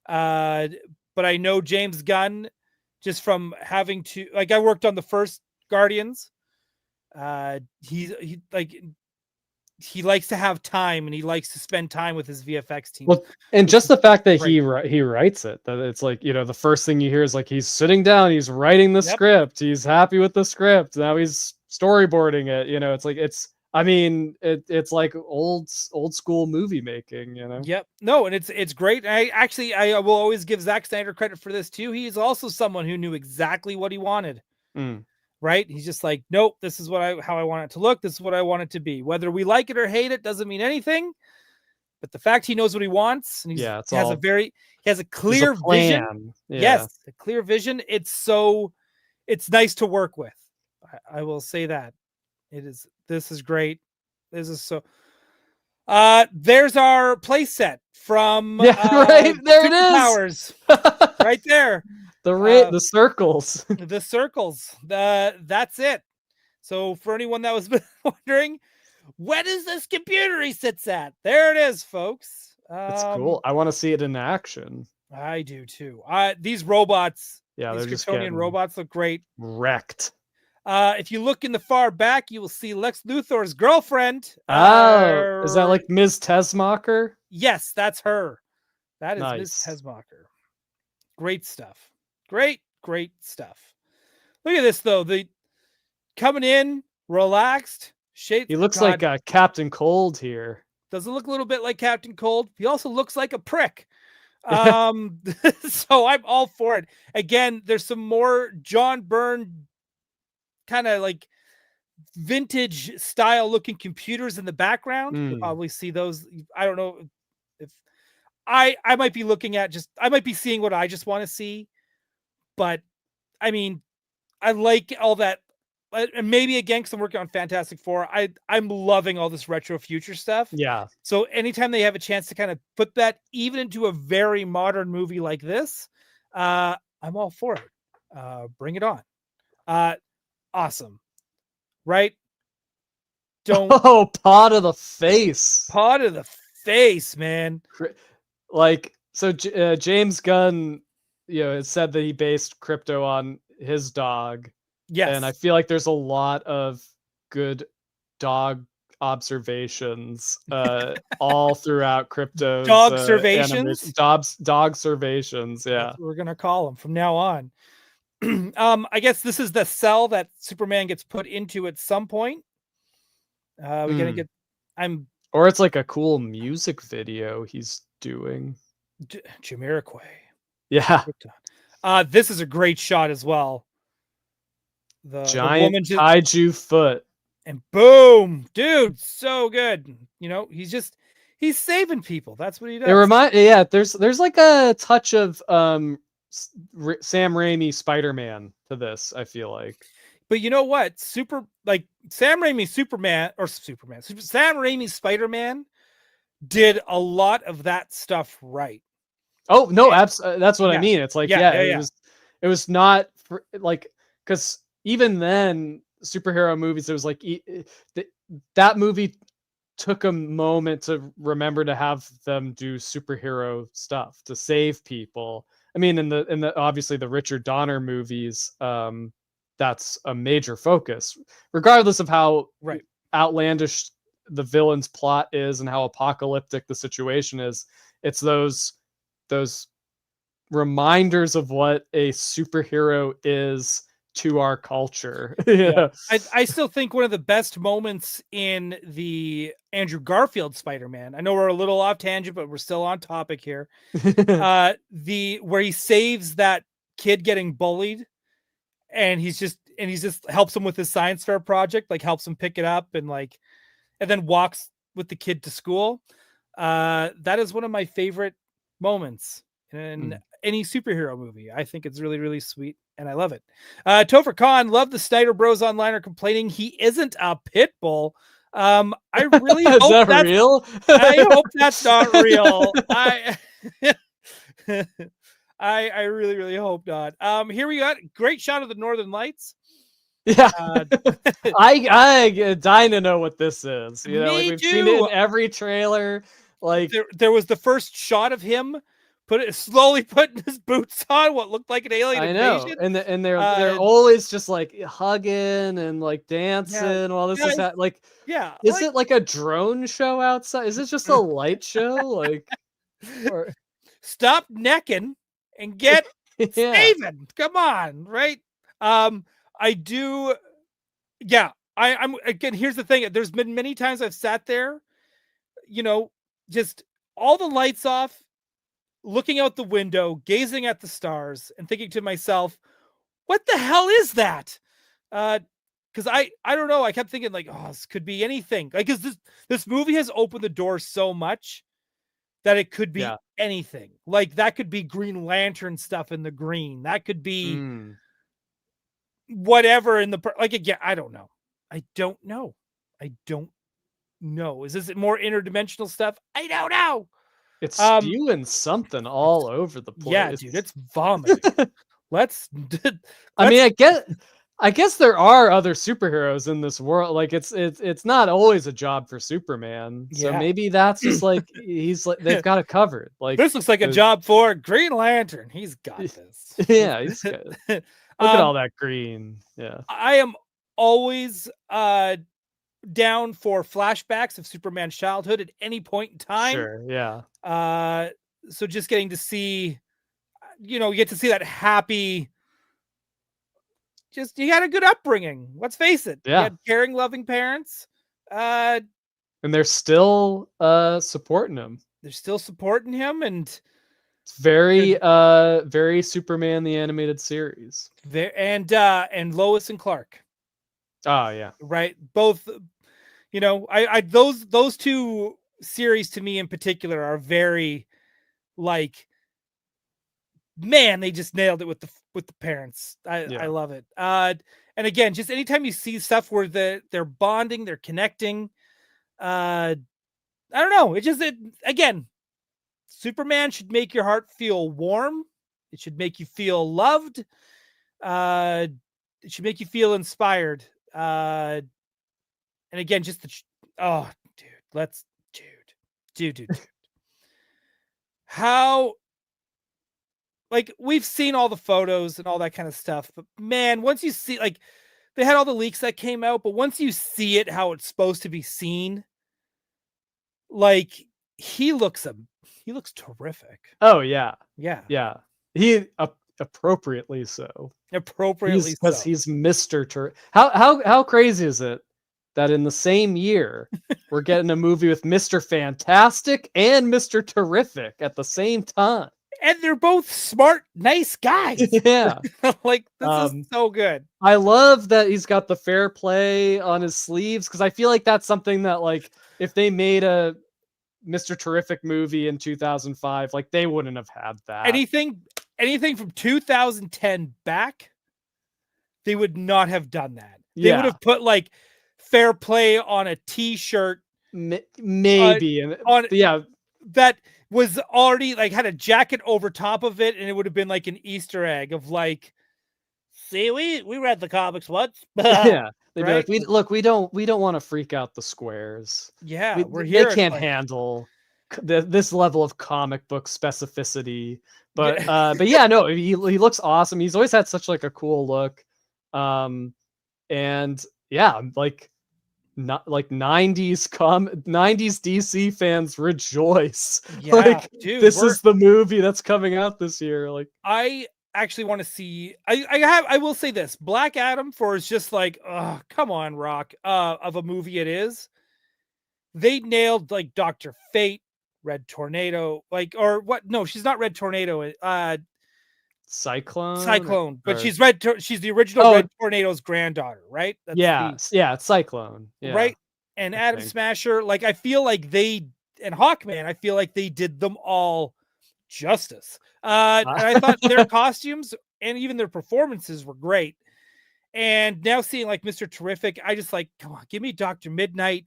But I know James Gunn, just from having to, like, I worked on the first Guardians. He likes to have time, and he likes to spend time with his VFX team. Well, and just the fact that he writes it, that it's like, the first thing you hear is like he's sitting down, he's writing the script, he's happy with the script, now he's storyboarding it. It's like it's like old school movie making. Yep. No, and it's great. I will always give Zack Snyder credit for this too. He's also someone who knew exactly what he wanted. Right? He's just like, nope, this is how I want it to look. This is what I want it to be. Whether we like it or hate it doesn't mean anything. But the fact he knows what he wants, and he has a clear vision. Yeah. Yes, a clear vision. It's nice to work with. I will say that. This is great. This is so. There's our play set from right there. It is Powers, right there. The circles. The circles. That's it. So for anyone that was wondering, what is this computer he sits at? There it is, folks. It's cool. I want to see it in action. I do too. These robots, they're these just Kryptonian robots look great. Wrecked. If you look in the far back, you will see Lex Luthor's girlfriend. Is that like Ms. Tessmacher? Yes, that's her. That is nice. Ms. Tessmacher. Great stuff. Great stuff. Look at this though. The coming in relaxed. He looks like Captain Cold here. Doesn't look a little bit like Captain Cold. He also looks like a prick. So I'm all for it. Again, there's some more John Byrne kind of like vintage style looking computers in the background. You'll probably see those. I don't know if I might be looking at I might be seeing what I just want to see. But I mean, I like all that. And maybe again, because I'm working on Fantastic Four, I'm loving all this retro future stuff. Yeah. So anytime they have a chance to kind of put that even into a very modern movie like this, I'm all for it. Bring it on. Awesome. Right? Don't Oh, paw to the face. paw to the face, man. Like, so James Gunn, has said that he based Crypto on his dog. Yes. And I feel like there's a lot of good dog observations all throughout Crypto's dog observations. Dog observations, yeah. That's what we're gonna call them from now on. I guess this is the cell that Superman gets put into at some point. We're gonna get. Or it's like a cool music video he's doing. Jamiroquai. Yeah. This is a great shot as well. The giant woman kaiju foot. And boom, dude, so good. He's saving people. That's what he does. There's like a touch of Sam Raimi Spider-Man to this, I feel like. But you know what? Sam Raimi Sam Raimi Spider-Man did a lot of that stuff right. Oh no, that's what I mean. It's like it was not for, like, because even then superhero movies, it was like that movie took a moment to remember to have them do superhero stuff to save people. I mean, in the obviously the Richard Donner movies, that's a major focus, regardless of how outlandish the villain's plot is and how apocalyptic the situation is. It's those reminders of what a superhero is to our culture. Yeah. I still think one of the best moments in the Andrew Garfield Spider-Man, I know we're a little off tangent, but we're still on topic here. Where he saves that kid getting bullied, and he's just helps him with his science fair project, like helps him pick it up and then walks with the kid to school. That is one of my favorite moments in any superhero movie. I think it's really, really sweet, and I love it. Topher Khan, love the Snyder Bros online are complaining he isn't a pit bull. I really hope that's real. I hope that's not real. I really, really hope not. Here we got great shot of the Northern Lights. Yeah, I dying to know what this is. We've seen it in every trailer. Like there was the first shot of him slowly putting his boots on what looked like an alien invasion. And they're always just like hugging and like dancing while this is like. Yeah, is it like a drone show outside? Is it just a light show? Like, stop necking and get saving. Come on, right? I do. Yeah, I'm again. Here's the thing. There's been many times I've sat there, just all the lights off, looking out the window, gazing at the stars, and thinking to myself, "What the hell is that?" Because I don't know. I kept thinking like, "Oh, this could be anything." Like, because this movie has opened the door so much that it could be anything. Like that could be Green Lantern stuff in the green. That could be whatever in the again. I don't know. I don't know. Is this more interdimensional stuff? I don't know. It's spewing something all over the place. Yeah, dude, it's vomiting. I mean, I guess there are other superheroes in this world. Like it's not always a job for Superman. So maybe that's just like they've got it covered. Like this looks like a job for Green Lantern. He's got this. Yeah, he's good. Look at all that green. Yeah. I am always down for flashbacks of Superman's childhood at any point in time. Sure, yeah. So just getting to see, you get to see that happy. Just you had a good upbringing. Let's face it. Yeah. You had caring, loving parents. And they're still supporting him. They're still supporting him, and it's very Superman the animated series. And Lois and Clark. Oh yeah. Right. Both, I those two series to me in particular are very like, man, they just nailed it with the parents. I love it. And again, just anytime you see stuff where they're bonding, they're connecting, I don't know. Again, Superman should make your heart feel warm. It should make you feel loved. It should make you feel inspired. And again, just oh, dude, dude. How, like, we've seen all the photos and all that kind of stuff, but man, once you see, like, they had all the leaks that came out, but once you see it how it's supposed to be seen, like, he looks terrific. Oh yeah, Yeah, yeah. He appropriately so. appropriately Because so. he's Mr. How crazy is it that in the same year we're getting a movie with Mr. Fantastic and Mr. Terrific at the same time? And they're both smart, nice guys. Yeah. Like, this is so good. I love that he's got the fair play on his sleeves, because I feel like that's something that, like, if they made a Mr. Terrific movie in 2005, like, they wouldn't have had that. Anything from 2010 back, they would not have done that. They would have put, like, fair play on a t-shirt. Maybe. That was already, like, had a jacket over top of it, and it would have been like an Easter egg of, like, see, we read the comics once. Yeah. They'd right? be like, we don't want to freak out the squares. Yeah, we're here. They can't handle this level of comic book specificity. But yeah, no, he looks awesome. He's always had such, like, a cool look. And yeah, like, not like 90s DC fans rejoice. Yeah, like, dude, this is the movie that's coming out this year. Like, I actually want to see. I will say this: Black Adam, for is just like, oh, come on, Rock, of a movie it is. They nailed, like, Dr. Fate, Red Tornado, like, or what? No, she's not Red Tornado. Cyclone, but she's she's the original Red Tornado's granddaughter, right? It's Cyclone, right? And Atom Smasher, like, I feel like and Hawkman, I feel like they did them all justice. And I thought their costumes and even their performances were great. And now seeing, like, Mr. Terrific, I just, like, come on, give me Dr. Midnight,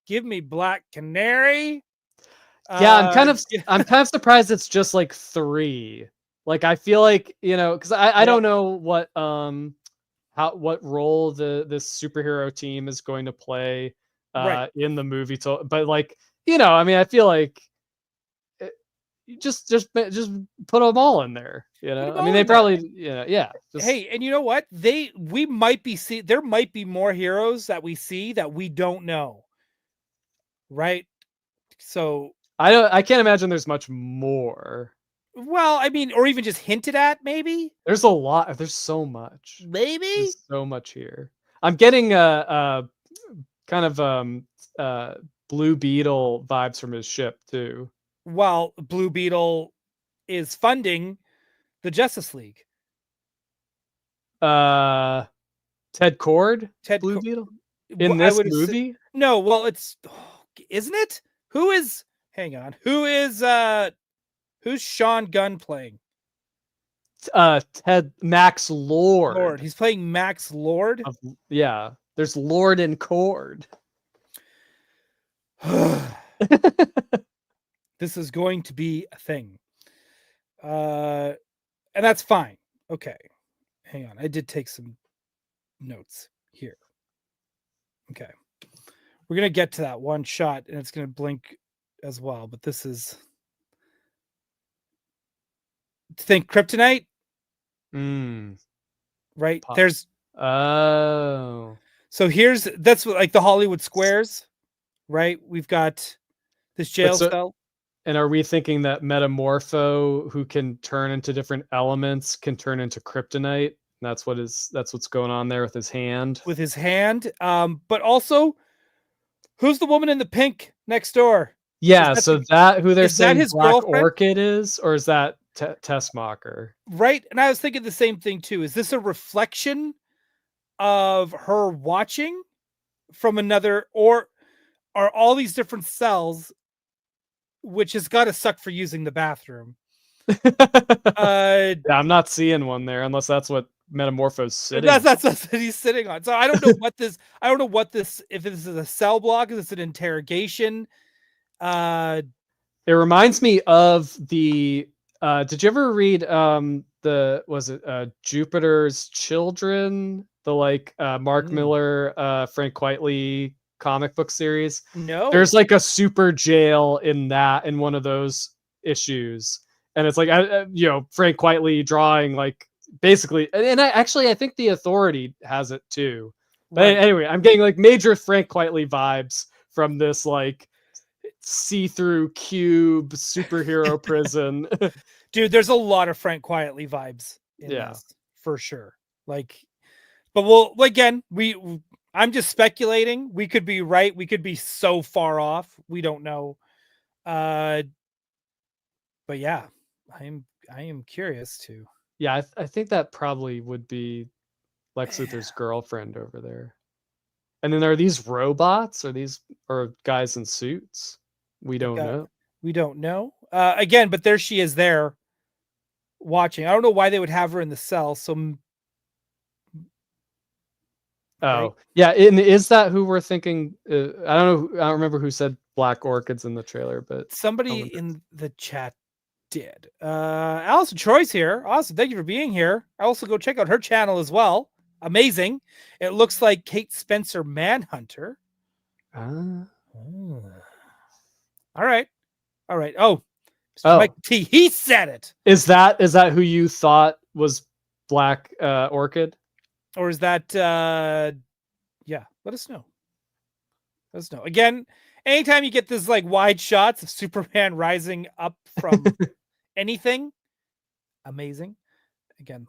give me Black Canary. Yeah, I'm kind of surprised it's just, like, 3. Like, I feel like, because I don't know what role this superhero team is going to play in the movie. But, like, I mean, I feel like just put them all in there. I mean, they probably Hey, and you know what? There might be more heroes that we see that we don't know. Right? So I can't imagine there's much more. Well, I mean, or even just hinted at, maybe. There's a lot. There's so much. Maybe there's so much here. I'm getting kind of Blue Beetle vibes from his ship too. Well, Blue Beetle is funding the Justice League. Ted Kord, Blue Beetle in this movie? No, well, isn't it? Hang on. Who's Sean Gunn playing? Max Lord. He's playing Max Lord. There's Lord and Cord. This is going to be a thing. And that's fine. Okay. Hang on. I did take some notes here. Okay. We're going to get to that one shot, and it's going to blink as well, but this is... Think Kryptonite, right? There's so that's what, like, the Hollywood squares, right? We've got this jail cell. And are we thinking that Metamorpho, who can turn into different elements, can turn into Kryptonite? That's what's going on there with his hand. But also, who's the woman in the pink next door? Yeah, who they're saying his Black girlfriend? Orchid is, or is that Tessmacher? Right, and I was thinking the same thing too. Is this a reflection of her watching from another, or are all these different cells, which has got to suck for using the bathroom? I'm not seeing one there, unless that's what Metamorpho's sitting. That's what he's sitting on. So I don't know what this. I don't know what this. If this is a cell block, is this an interrogation? It reminds me of the. Did you ever read was it Jupiter's Children, the like Mark Miller, Frank Quitely comic book series? No. There's like a super jail in one of those issues, and it's like Frank Quitely drawing like basically, and I think the Authority has it too. But Right. anyway, I'm getting like major Frank Quitely vibes from this like see-through cube superhero prison. Dude, there's a lot of Frank Quietly vibes in Yeah. this for sure. Like, but we'll again, I'm just speculating. We could be right. We could be so far off. We don't know. But yeah, I am curious to. Yeah, I think that probably would be Lex Luthor's girlfriend over there. And then are these robots? Or guys in suits? We don't know. We don't know. Again, but there she is there watching. I don't know why they would have her in the cell. So right? Yeah, and is that who we're thinking? I don't know. I don't remember who said Black Orchids in the trailer, but somebody in the chat did. Allison Troy's here. Awesome. Thank you for being here. I also go check out her channel as well. Amazing. It looks like Kate Spencer Manhunter. All right. Oh, Mike T. He said it. Is that who you thought was Black Orchid? Or is that yeah, let us know. Again, anytime you get this like wide shots of Superman rising up from anything, amazing. Again,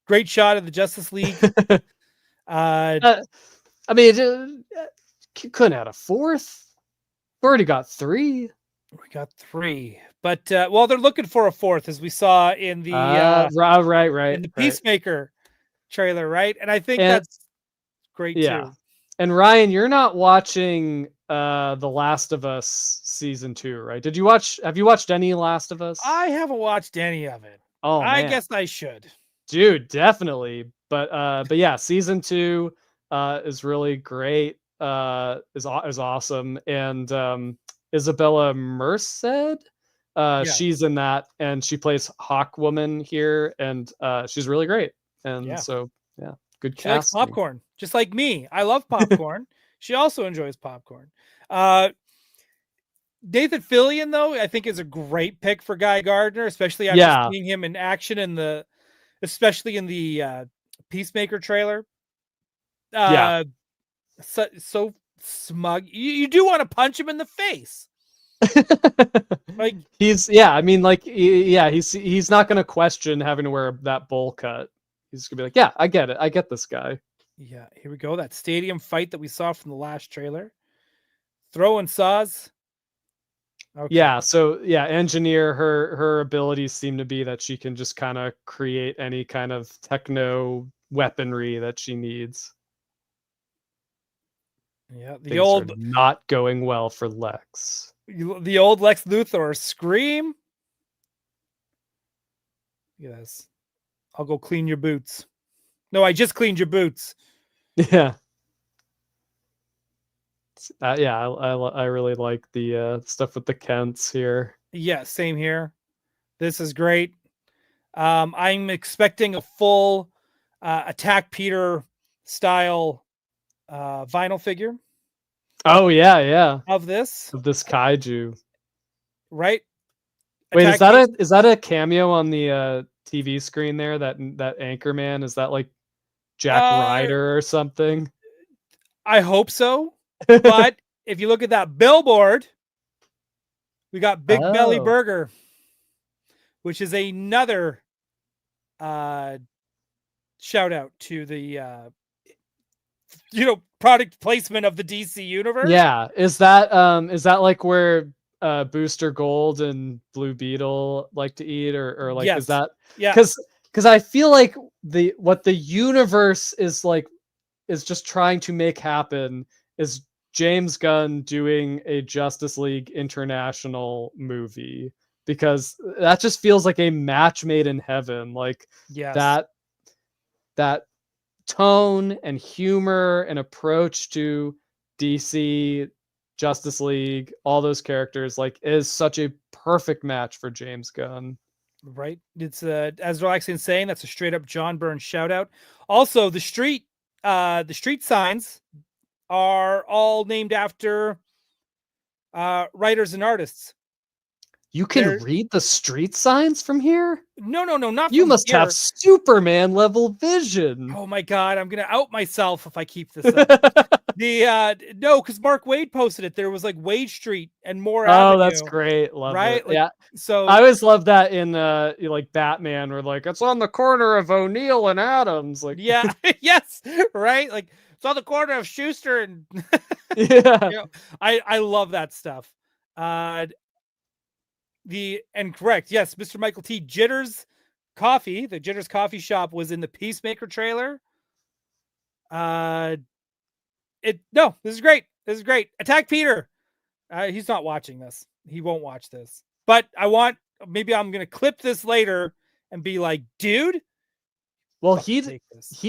great shot of the Justice League. I mean, couldn't add a fourth. We already got 3. We got 3, but well, they're looking for a 4th, as we saw in the right in the Peacemaker trailer, right? And I think that's great too. And Ryan, you're not watching The Last of Us season 2, right? Have you watched any Last of Us? I haven't watched any of it. Oh, I guess I should. Dude, definitely. But yeah, season 2 is really great. Is awesome. And Isabella Merced, she's in that, and she plays Hawkwoman here, and she's really great. And so yeah, good casting. She likes popcorn, just like me. I love popcorn. She also enjoys popcorn. Nathan Fillion, though, I think is a great pick for Guy Gardner, especially after seeing him in action especially in the Peacemaker trailer. So smug. You do want to punch him in the face. Like he's not going to question having to wear that bowl cut. He's going to be like, yeah, I get it. I get this guy. Yeah, here we go. That stadium fight that we saw from the last trailer. Throwing saws. Okay. Yeah, so Engineer, her abilities seem to be that she can just kind of create any kind of techno weaponry that she needs. Yeah, Things are not going well for Lex. The old Lex Luthor scream. Yes. I'll go clean your boots. No, I just cleaned your boots. Yeah. I really like the stuff with the Kents here. Yeah, same here. This is great. I'm expecting a full Attack Peter style vinyl figure. Oh yeah. Of this kaiju. Right? Wait, is that a cameo on the TV screen there? That Anchorman, is that like Jack Ryder or something? I hope so. But if you look at that billboard, we got Big Belly Burger, which is another shout out to the product placement of the DC universe. Yeah, is that like where Booster Gold and Blue Beetle like to eat, or like is that? Yeah, because I feel like what the universe is just trying to make happen is James Gunn doing a Justice League International movie, because that just feels like a match made in heaven. Like that tone and humor and approach to DC, Justice League, all those characters, like, is such a perfect match for James Gunn. Right. It's as Relaxing saying, that's a straight up John Byrne shout out. Also, the street signs are all named after writers and artists. You can read the street signs from here? No, not You from must here. have Superman level vision. Oh my god, I'm gonna out myself if I keep this up. No, because Mark Wade posted it. There was like Wade Street and Moore Avenue. Oh, that's great. Love right? it. Like, yeah. So I always love that in like Batman, where like it's on the corner of O'Neill and Adams. Like, yeah, yes, right. Like it's on the corner of Schuster and yeah. you know, I love that stuff. Correct, yes, Mr. Michael T. Jitters Coffee, the Jitters Coffee Shop was in the Peacemaker trailer. This is great. This is great. Attack Peter. He's not watching this. He won't watch this. But maybe I'm gonna clip this later and be like, dude. Well, he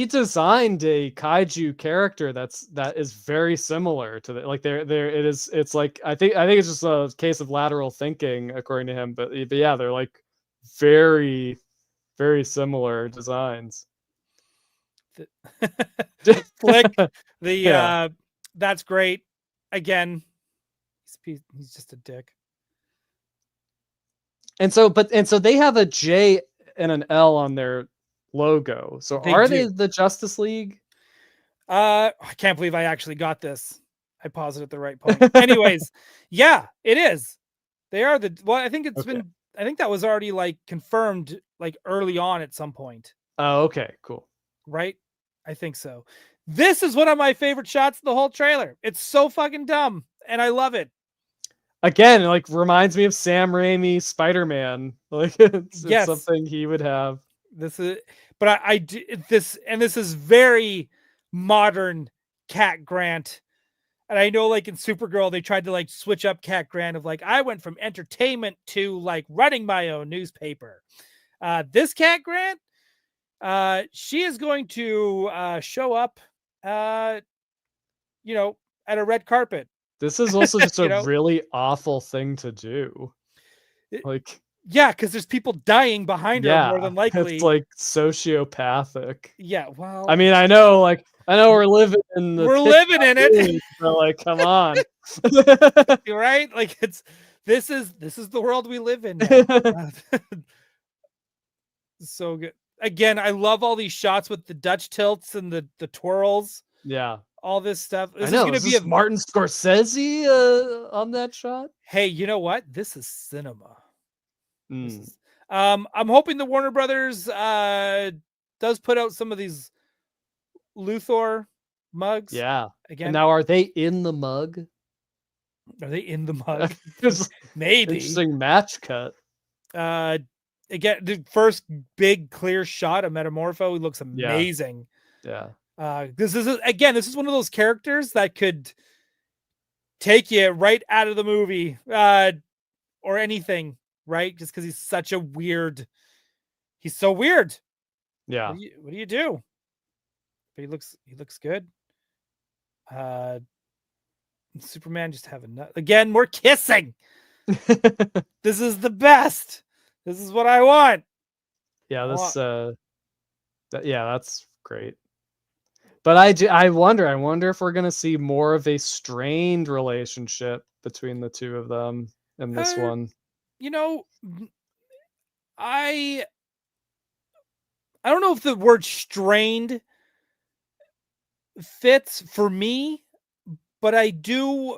designed a kaiju character that is very similar to the, like it's like I think it's just a case of lateral thinking according to him, but yeah, they're like very, very similar designs. Flick that's great. Again, he's just a dick. And so they have a J and an L on their logo. So are they the Justice League? I can't believe I actually got this. I paused it at the right point. Anyways, yeah, it is. They are I think it's been, I think that was already like confirmed like early on at some point. Oh, okay, cool. Right? I think so. This is one of my favorite shots of the whole trailer. It's so fucking dumb and I love it. Again, it like reminds me of Sam Raimi Spider-Man. Like it's something he would have. This is, but I do this, and this is very modern Cat Grant. And I know, like in Supergirl, they tried to like switch up Cat Grant of like, I went from entertainment to like running my own newspaper. This Cat Grant, she is going to show up, at a red carpet. This is also just a really awful thing to do. Like, yeah, because there's people dying behind her more than likely. It's like sociopathic. Yeah, well, I mean, I know we're living in it. But like, come on, right? Like this is the world we live in now. So good. Again, I love all these shots with the Dutch tilts and the twirls. Yeah. All this stuff. This is going to be Martin Scorsese on that shot. Hey, you know what? This is cinema. I'm hoping the Warner Brothers does put out some of these Luthor mugs. Yeah. Again, and now are they in the mug? Are they in the mug? Maybe. Interesting match cut. Again, the first big clear shot of Metamorpho. He looks amazing. Yeah. This is one of those characters that could take you right out of the movie or anything, right? Just because he's so weird. Yeah. What do you do? But he looks good. Superman just have again more kissing. This is the best. This is what I want. Yeah, that's great. But I wonder if we're gonna see more of a strained relationship between the two of them in this one. I don't know if the word strained fits for me, but I do.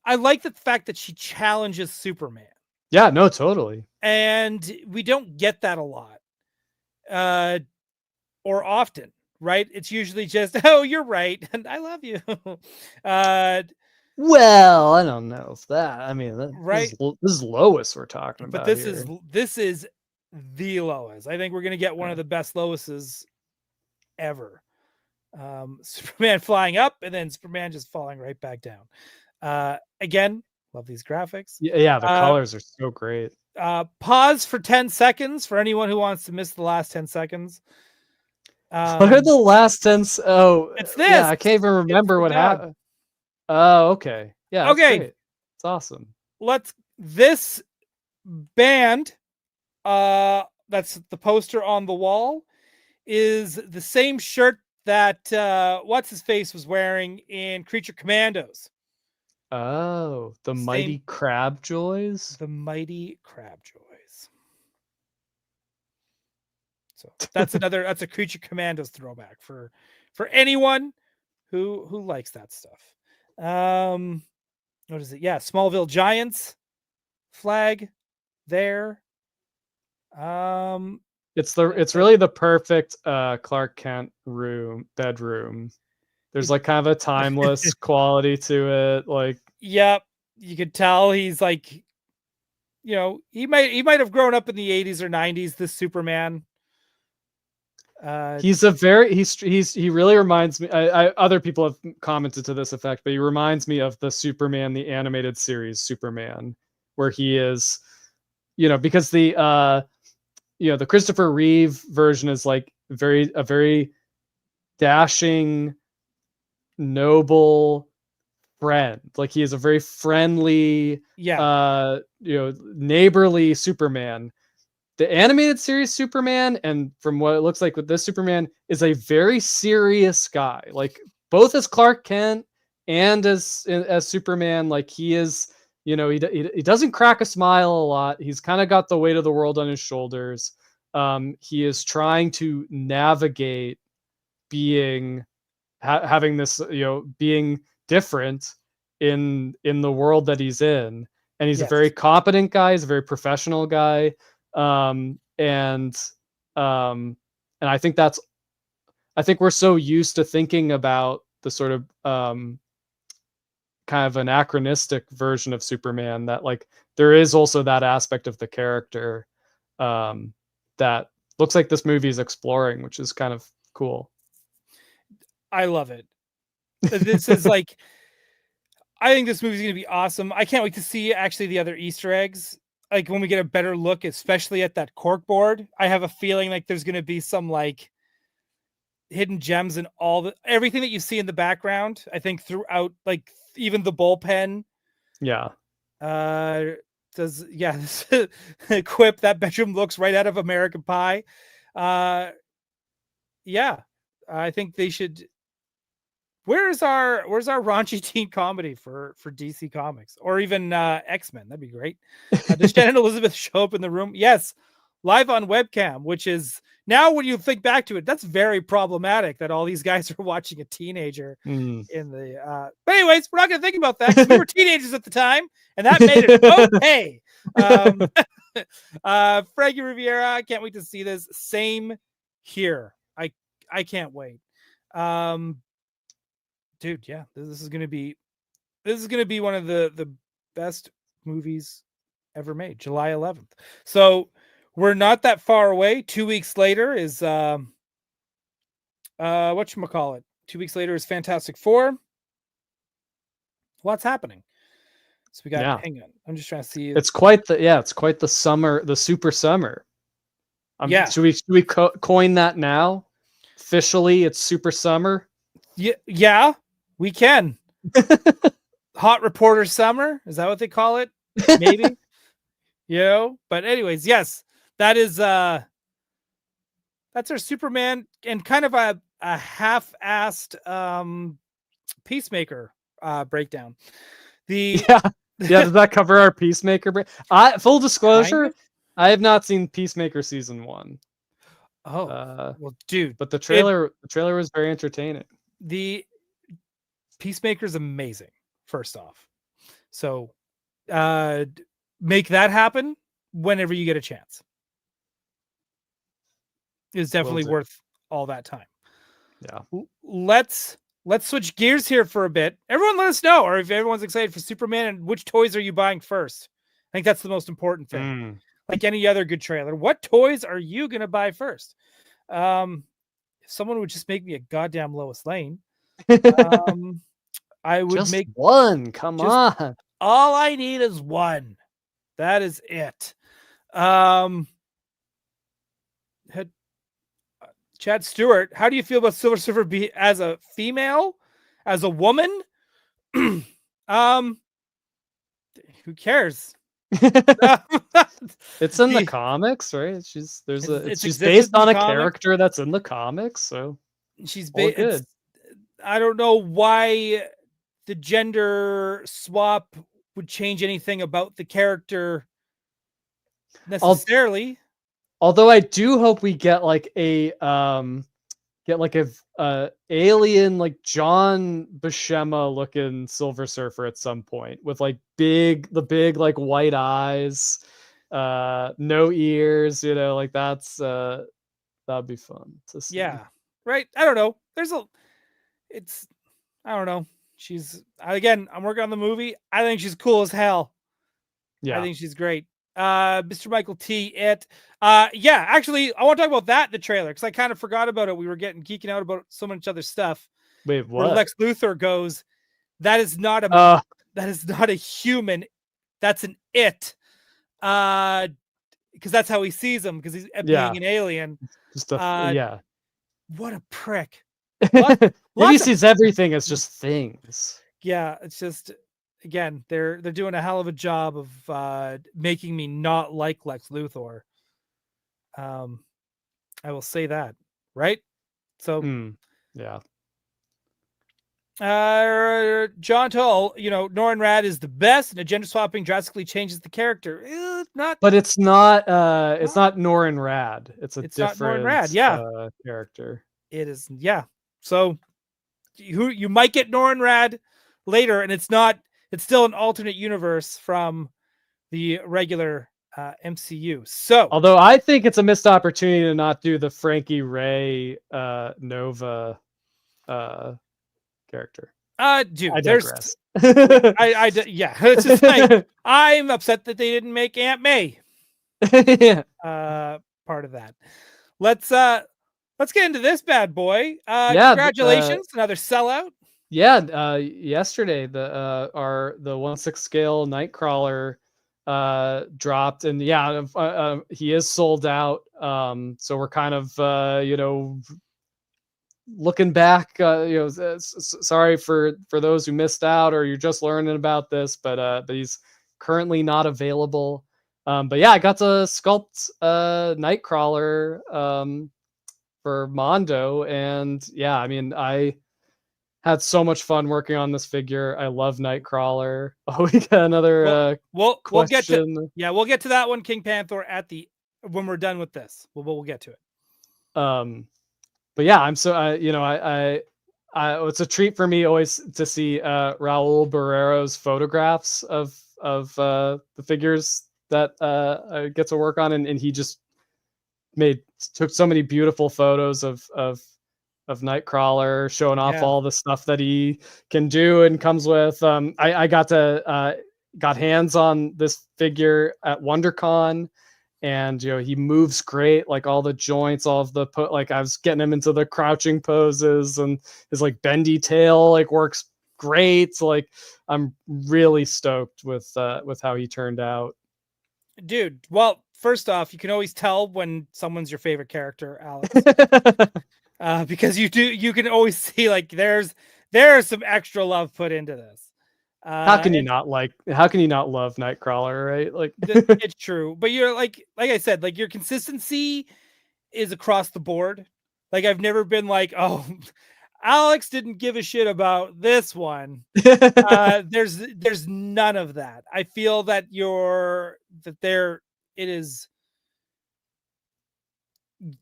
I like the fact that she challenges Superman. Yeah, no, totally. And we don't get that a lot. Or often, right? It's usually just, oh, you're right, and I love you. Well, I don't know if that. I mean, right? This is Lois we're talking about. But this is the Lois. I think we're gonna get one of the best Loises ever. Superman flying up, and then Superman just falling right back down. Again, love these graphics. Yeah, the colors are so great. Pause for 10 seconds for anyone who wants to miss the last 10 seconds. What are the last 10? It's this. Yeah, I can't even remember what happened. Oh, okay. Yeah. Okay. Great. It's awesome. This band, that's the poster on the wall, is the same shirt that what's his face was wearing in Creature Commandos. Oh, the Same- Mighty Crab Joys. The Mighty Crab Joys. So that's a Creature Commandos throwback for anyone who likes that stuff. What is it? Yeah, Smallville Giants flag there. It's really the perfect Clark Kent bedroom. There's like kind of a timeless quality to it. Like, yep, you could tell he's like, he might have grown up in the 80s or 90s. This Superman. He really reminds me. Other people have commented to this effect, but he reminds me of the Superman, the animated series Superman, where he is, because the the Christopher Reeve version is like a very dashing, noble friend. Like he is a very friendly, neighborly Superman. The animated series Superman, and from what it looks like with this Superman, is a very serious guy. Like both as Clark Kent and as Superman, like he is, he doesn't crack a smile a lot. He's kind of got the weight of the world on his shoulders. He is trying to navigate being having this, being different in the world that he's in, and he's a very competent guy. He's a very professional guy. And I think we're so used to thinking about the sort of kind of anachronistic version of Superman that like there is also that aspect of the character that looks like this movie is exploring, which is kind of cool. I love it. This is like, I think this movie is going to be awesome. I can't wait to see actually the other Easter eggs. Like when we get a better look, especially at that cork board. I have a feeling like there's going to be some like hidden gems in everything that you see in the background. I think throughout, like even the bullpen. Yeah. This quip, that bedroom looks right out of American Pie. Yeah, I think they should. Where's our raunchy teen comedy for DC Comics or even X-Men? That'd be great. Does Shannon Elizabeth show up in the room? Yes, live on webcam, which is now when you think back to it, that's very problematic that all these guys are watching a teenager in the. But anyways, we're not going to think about that because we were teenagers at the time, and that made it okay. Frankie Riviera, I can't wait to see this. Same here. I can't wait. Dude, yeah, this is gonna be one of the best movies ever made. July 11th. So we're not that far away. 2 weeks later is whatchamacallit. 2 weeks later is Fantastic Four. What's happening? So we got hang on. I'm just trying to see. It's quite the summer, the super summer. Should we coin that now? Officially, it's super summer. Yeah, we can. Hot reporter summer, is that what they call it? Maybe. But anyways, yes, that is that's our Superman and kind of a half-assed Peacemaker breakdown. Does that cover our Peacemaker full disclosure, kind of? I have not seen Peacemaker season 1. Oh, well, dude, but the trailer was very entertaining. The Peacemaker is amazing, first off. So make that happen whenever you get a chance. It's definitely worth all that time. Yeah. Let's switch gears here for a bit. Everyone let us know, or if everyone's excited for Superman, and which toys are you buying first? I think that's the most important thing. Like any other good trailer, what toys are you going to buy first? If someone would just make me a goddamn Lois Lane, I would just make one. Come on. All I need is one. That is it. Chad Stewart, how do you feel about Silver Surfer as a female, as a woman? Who cares? It's in the The- comics, right? She's it's she's existed based in on the a comic. character that's in the comics, so She's all good. I don't know why the gender swap would change anything about the character necessarily. Although I do hope we get like a alien like John Buscema looking Silver Surfer at some point with like big like white eyes, no ears, like that'd be fun to see. Yeah. Right. I don't know. I don't know. I'm working on the movie. I think she's cool as hell. Yeah. I think she's great. Mr. Michael T. Yeah, actually, I want to talk about that in the trailer because I kind of forgot about it. We were geeking out about so much other stuff. Wait, Where what? Lex Luthor goes, that is not a human. That's an it. Because that's how he sees him, because he's being an alien. Just What a prick. Maybe he sees everything as just things. Yeah, it's just, again, they're doing a hell of a job of making me not like Lex Luthor. I will say that, right? So, yeah. John Toll, Norrin Rad is the best, and agenda swapping drastically changes the character. But it's not Norrin Rad. It's not different Norrin Rad, yeah. Character. It is, yeah. So you might get Norrin Rad later, and it's still an alternate universe from the regular MCU. So, although I think it's a missed opportunity to not do the Frankie Ray Nova character. Dude, I there's yeah. It's just like I'm upset that they didn't make Aunt May part of that. Let's get into this bad boy. Congratulations, another sellout. Yeah, yesterday the 1/6 scale Nightcrawler dropped, and he is sold out. So we're kind of looking back, sorry for those who missed out or you're just learning about this, but he's currently not available. But yeah, I got to sculpt Nightcrawler for Mondo, and yeah, I mean, I had so much fun working on this figure. I love Nightcrawler. Oh, we got another we'll get question. We'll get to that one, King Panther, when we're done with this. We'll get to it. But yeah, I'm so I it's a treat for me always to see Raul Barrero's photographs of the figures that I get to work on, and he just took so many beautiful photos of Nightcrawler, showing off all the stuff that he can do and comes with. I got hands on this figure at WonderCon, and he moves great, like all the joints, all of the I was getting him into the crouching poses, and his like bendy tail like works great. Like I'm really stoked with how he turned out. Dude, well, first off, you can always tell when someone's your favorite character, Alex. Because you can always see like there's some extra love put into this. How can you not love Nightcrawler, right? Like it's true, but you're like I said, like your consistency is across the board. Like I've never been like, oh, Alex didn't give a shit about this one. There's none of that. I feel that it is,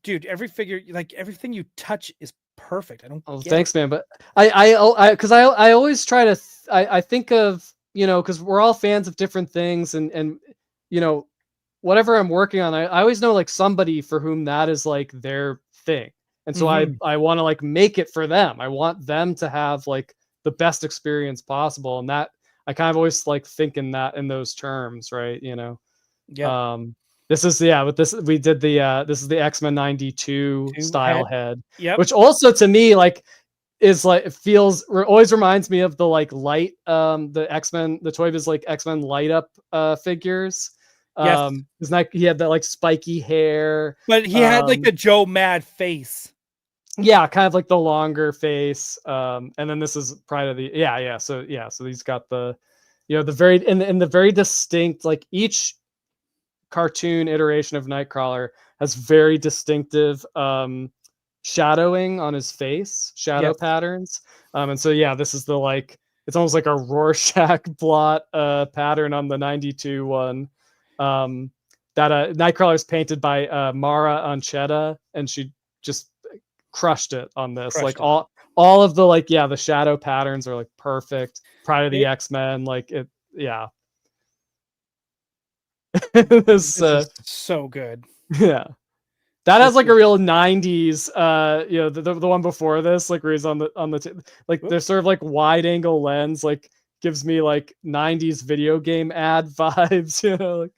dude, every figure, like everything you touch is perfect. I don't. Oh, thanks, man. But because I always try to I think of because we're all fans of different things, and whatever I'm working on, I always know like somebody for whom that is like their thing, and so I want to like make it for them. I want them to have like the best experience possible, and that I kind of always like thinking that in those terms, right? Yeah. This is with this we did the this is the X-Men 92 style head. Yep. Which also to me like is like always reminds me of the like light the X-Men, the Toy Biz like X-Men light up figures. Yes. It's like he had that like spiky hair. But he had like the Joe Mad face. Yeah, kind of like the longer face. And then this is prior to the so he's got the you know, the very in the very distinct, like each cartoon iteration of Nightcrawler has very distinctive shadowing on his face, shadow Yes. patterns. And so yeah, this is the like it's almost like a Rorschach blot pattern on the 92 one. That Nightcrawler is painted by Mara Anchetta, and she just crushed it on this. Crushed Like it. all of the like the shadow patterns are like perfect. Pride of the It- X-Men, like it, yeah. This this is so good. yeah. That has This like a is- real 90s you know, the one before this, like where he's on the like Whoop. there's sort of like wide angle lens, like gives me like 90s video game ad vibes, you know, like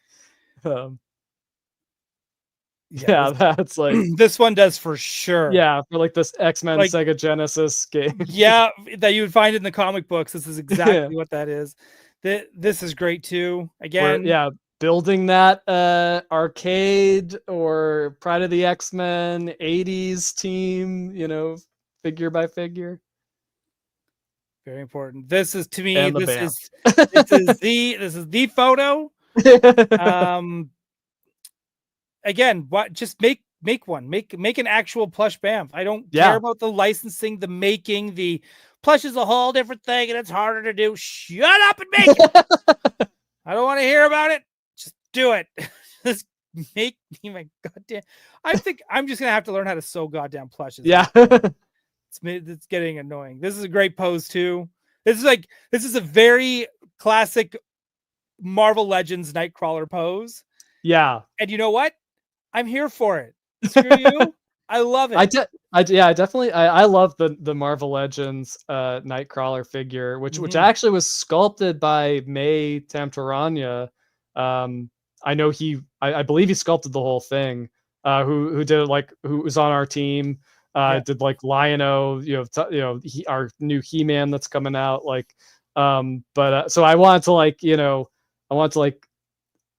yeah, that's like this one does for sure. yeah, for like this X-Men Like- Sega Genesis game. Yeah, that you would find in the comic books. This is exactly Yeah. what that is. This is great too. Where, Again, yeah, building that arcade or Pride of the X-Men 80s team, you know, figure by figure. very important. This is to me. And the This band. is the photo. Again, what? Just make one. Make an actual plush Bamf. I don't care about the licensing, the making. The plush is a whole different thing, and it's harder to do. Shut up and make it. I don't want to hear about it. Just do it. Just make me my goddamn. I think I'm just gonna have to learn how to sew goddamn plushes. Yeah. It's getting annoying. This is a great pose too. This is a very classic Marvel Legends Nightcrawler pose. Yeah. And you know what? I'm here for it. Screw you. I love it. I definitely I love the Marvel Legends Nightcrawler figure, which actually was sculpted by May Tamtaranya. I know I believe he sculpted the whole thing. Who did like who was on our team. Did like Lion-O, our new He-Man that's coming out, like so I wanted to like,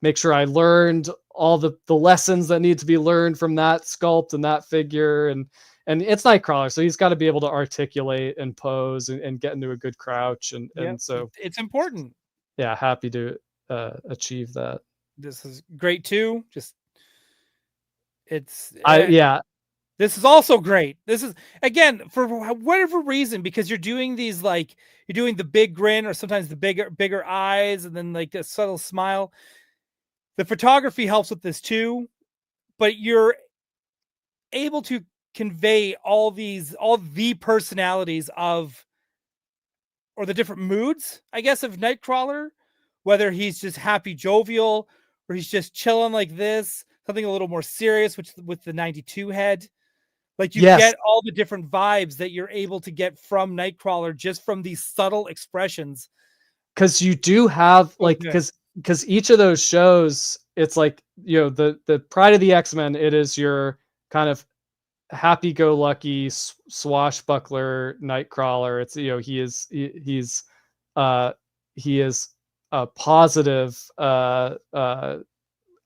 make sure I learned all the lessons that need to be learned from that sculpt and that figure, and it's Nightcrawler, so he's got to be able to articulate and pose and get into a good crouch, and so it's important. Yeah, happy to achieve that. This is great too. This is also great. This is, again, for whatever reason, because you're doing these, like, you're doing the big grin or sometimes the bigger eyes and then like a subtle smile. The photography helps with this too, but you're able to convey all the personalities of, or the different moods, I guess, of Nightcrawler, whether he's just happy, jovial, or he's just chilling like this, something a little more serious, which with the 92 head. Like you get all the different vibes that you're able to get from Nightcrawler just from these subtle expressions. Because you do have like, because each of those shows, it's like, the Pride of the X-Men, it is your kind of happy-go-lucky swashbuckler Nightcrawler. It's, he is a positive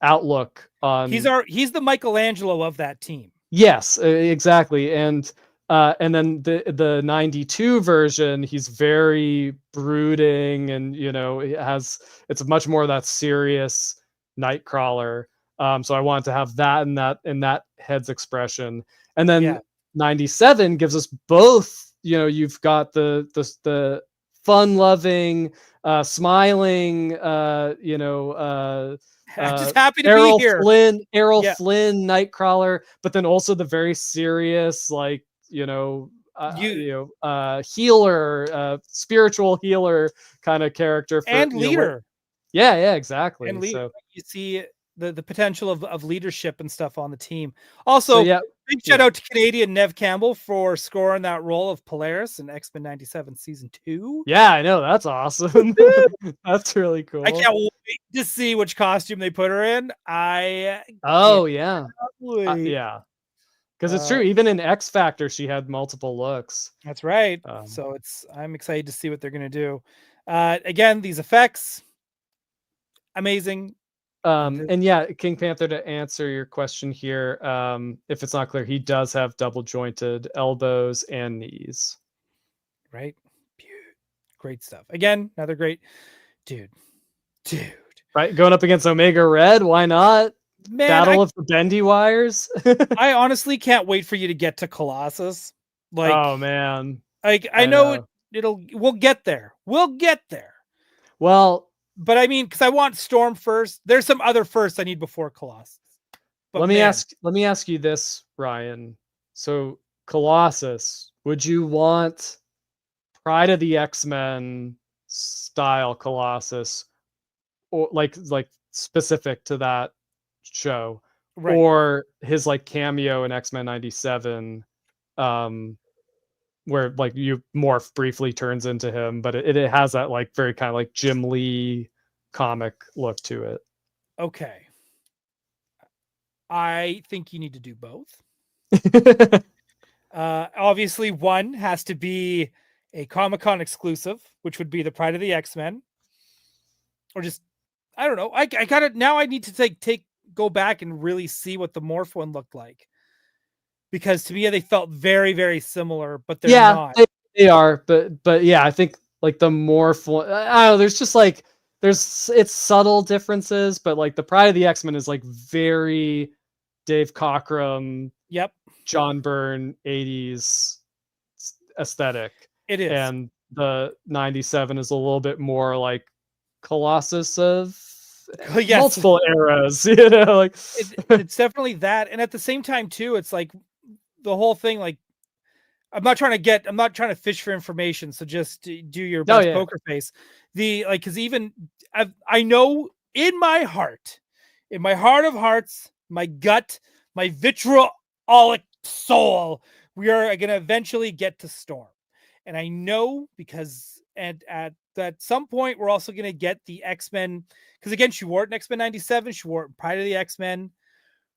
outlook on. He's the Michelangelo of that team. Yes, exactly. And then the 92 version, he's very brooding, and it's much more that serious Nightcrawler. So I wanted to have that in that head's expression. And then 97 gives us both, you've got the fun-loving, smiling, just happy to be here. Errol Flynn, Nightcrawler, but then also the very serious, like, healer, spiritual healer kind of character and leader. Yeah, exactly. And so you see the potential of leadership and stuff on the team. Also, big shout out to Canadian Nev Campbell for scoring that role of Polaris in X-Men 97 season 2. Yeah, I know, that's awesome. That's really cool. I can't wait to see which costume they put her in. Yeah, because it's true. Even in X Factor, she had multiple looks. That's right. So I'm excited to see what they're gonna do. Again, these effects, amazing. And yeah, King Panther, to answer your question here, if it's not clear, he does have double jointed elbows and knees. Right. Great stuff. Again, another great dude. Right, going up against Omega Red, why not? Man, Battle of the Bendy Wires. I honestly can't wait for you to get to Colossus. Like, oh man, like I I know know. we'll get there. We'll get there. Well, But I mean, because I want Storm first. There's some other firsts I need before Colossus. But let me ask you this, Ryan. So Colossus, would you want Pride of the X-Men style Colossus, or like specific to that show, right. or his like cameo in X-Men 97, where like you morph briefly turns into him, but it has that like very kind of like Jim Lee comic look to it. Okay. I think you need to do both. Obviously, one has to be a Comic-Con exclusive, which would be the Pride of the X-Men, or just I don't know. I gotta now. I need to go back and really see what the Morph one looked like, because to me they felt very, very similar, but they're not. They are, but yeah, I think like the Morph one, I don't know. There's just like it's subtle differences, but like the Pride of the X-Men is like very Dave Cockrum, Yep, John Byrne 80s aesthetic. it is, and the 97 is a little bit more like Colossus of multiple eras, you know, like it's definitely that. And at the same time too, it's like the whole thing, like I'm not trying to fish for information, so just do your best poker face. Because even I know in my heart of hearts, my gut, my vitriolic soul, we are going to eventually get to Storm. And I know because at some point we're also going to get the X-Men, because again, she wore it in X-Men 97, she wore it in Pride of the X-Men.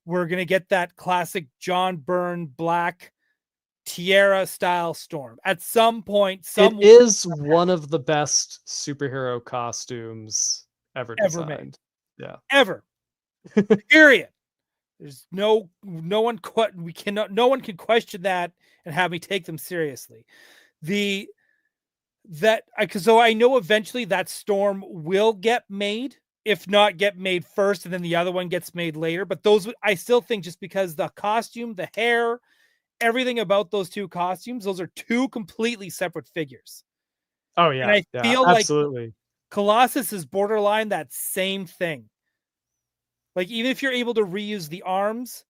We're going to get that classic John Byrne black Tiara style Storm at some point. It is one of the best superhero costumes ever designed. Made. Yeah. Ever. Period. There's no one can question that and have me take them seriously. So I know eventually that Storm will get made, if not get made first, and then the other one gets made later. But those, I still think, just because the costume, the hair, everything about those two costumes, those are two completely separate figures. Oh yeah. And I feel absolutely. Like Colossus is borderline that same thing. Like, even if you're able to reuse the arms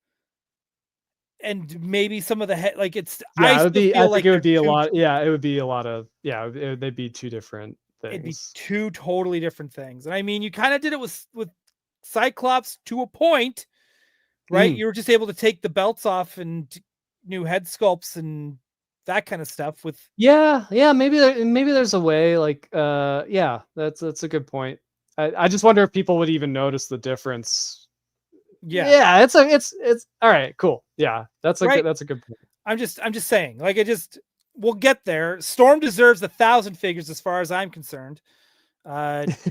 and maybe some of the head, like it's, I think it would be a lot. Yeah, it would be a lot of, they'd be two different things. It'd be two totally different things. And I mean, you kind of did it with Cyclops to a point, right? You were just able to take the belts off and new head sculpts and that kind of stuff with. Maybe there's a way, like, that's a good point. I just wonder if people would even notice the difference. It's all right, cool. Yeah, that's a good point. I'm just saying, like, we'll get there. Storm deserves 1,000 figures as far as I'm concerned.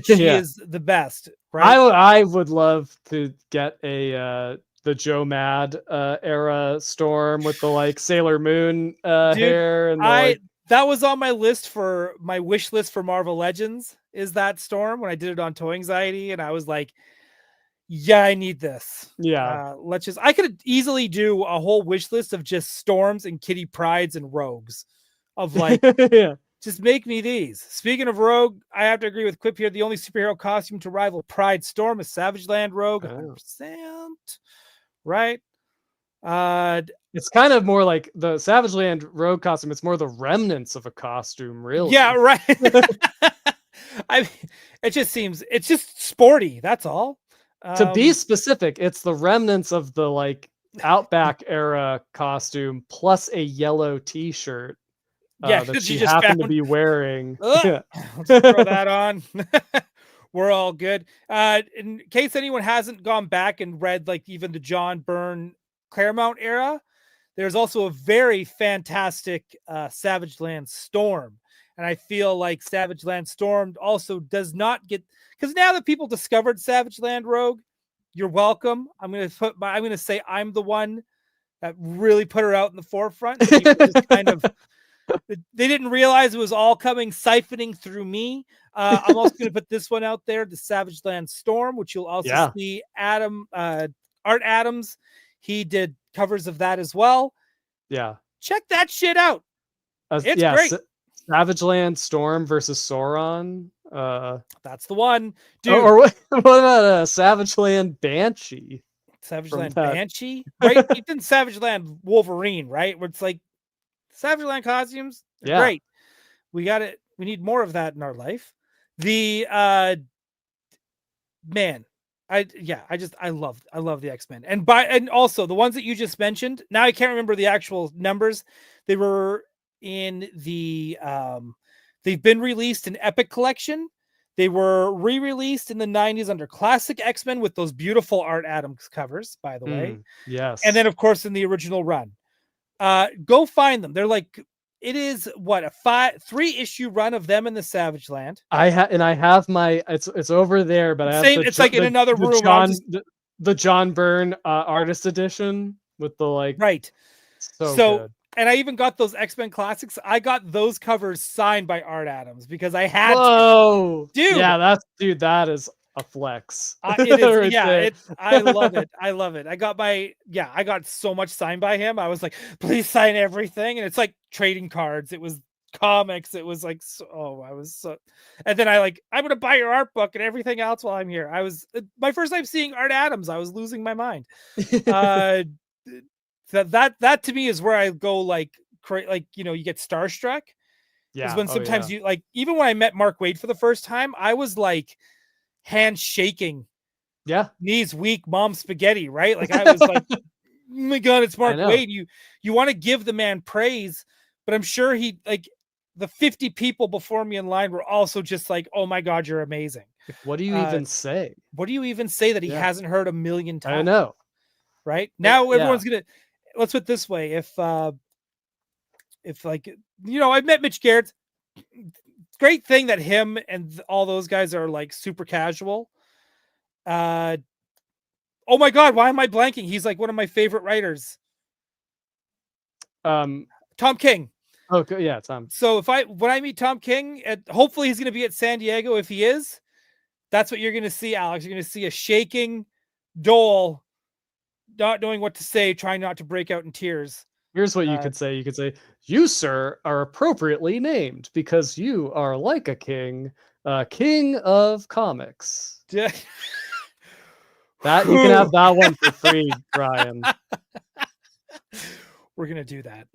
She is the best, right? I would love to get the Joe Mad era Storm with the like Sailor Moon hair, and that was on my list for my wish list for Marvel Legends, is that Storm, when I did it on Toy Anxiety, and I was like, yeah, I need this. I could easily do a whole wish list of just Storms and Kitty Prides and Rogues, of like just make me these. Speaking of Rogue, I have to agree with Quip here. The only superhero costume to rival Pride Storm is Savage Land Rogue. 100%. Right? It's kind of more like the Savage Land Rogue costume. It's more the remnants of a costume, really. Yeah, right. I mean, it's just sporty. That's all. To be specific, it's the remnants of the like Outback era costume plus a yellow T-shirt that she happened to be wearing. Let's throw that on. We're all good. In case anyone hasn't gone back and read like even the John Byrne Claremont era, there's also a very fantastic Savage Land Storm. And I feel like Savage Land Storm also does not get, because now that people discovered Savage Land Rogue, you're welcome. I'm going to say I'm the one that really put her out in the forefront. Just kind of They didn't realize it was all coming siphoning through me. I'm also going to put this one out there, the Savage Land Storm, which you'll also see Art Adams. He did covers of that as well. Yeah. Check that shit out. It's great. Savage Land Storm versus Sauron. That's the one, dude. Or what about Savage Land Banshee? Savage Land Banshee, right? You did Savage Land Wolverine, right? Where it's like Savage Land costumes, great. We got it. We need more of that in our life. The man, I love the X-Men, and also the ones that you just mentioned. Now I can't remember the actual numbers. They were in the they've been released in Epic Collection. They were re-released in the 90s under Classic X-Men with those beautiful Art Adams covers, by the way. Yes. And then, of course, in the original run. Go find them. They're like, it is what, a 3-issue run of them in the Savage Land. I have my, it's over there, but I have it's like in another room. The John Byrne artist edition with the right. So good. And I even got those X-Men classics. I got those covers signed by Art Adams because I had to. Dude. Yeah, that is a flex. It is, I love it. I love it. I got so much signed by him. I was like, please sign everything. And it's like trading cards. It was comics. It was like, and then I'm going to buy your art book and everything else while I'm here. I was my first time seeing Art Adams. I was losing my mind. That to me is where I go you get starstruck. Yeah. When sometimes you even when I met Mark Waid for the first time, I was like hands shaking. Yeah. Knees weak, mom spaghetti, right? Like I was like, oh my God, it's Mark Waid. You want to give the man praise, but I'm sure he the 50 people before me in line were also just like, oh my God, you're amazing. What do you even say? What do you even say that he hasn't heard a million times? I know. Right? Now everyone's gonna. Let's put it this way: if I've met Mitch Garrett, great thing that him and all those guys are like super casual. Oh my God, why am I blanking? He's like one of my favorite writers. Tom King. Okay, yeah, Tom. So when I meet Tom King, hopefully he's going to be at San Diego. If he is, that's what you're going to see, Alex. You're going to see a shaking Doell, not knowing what to say, trying not to break out in tears. Here's what you could say. You could say, you, sir, are appropriately named because you are like a king of comics. Yeah. That you can have that one for free, Brian. We're going to do that.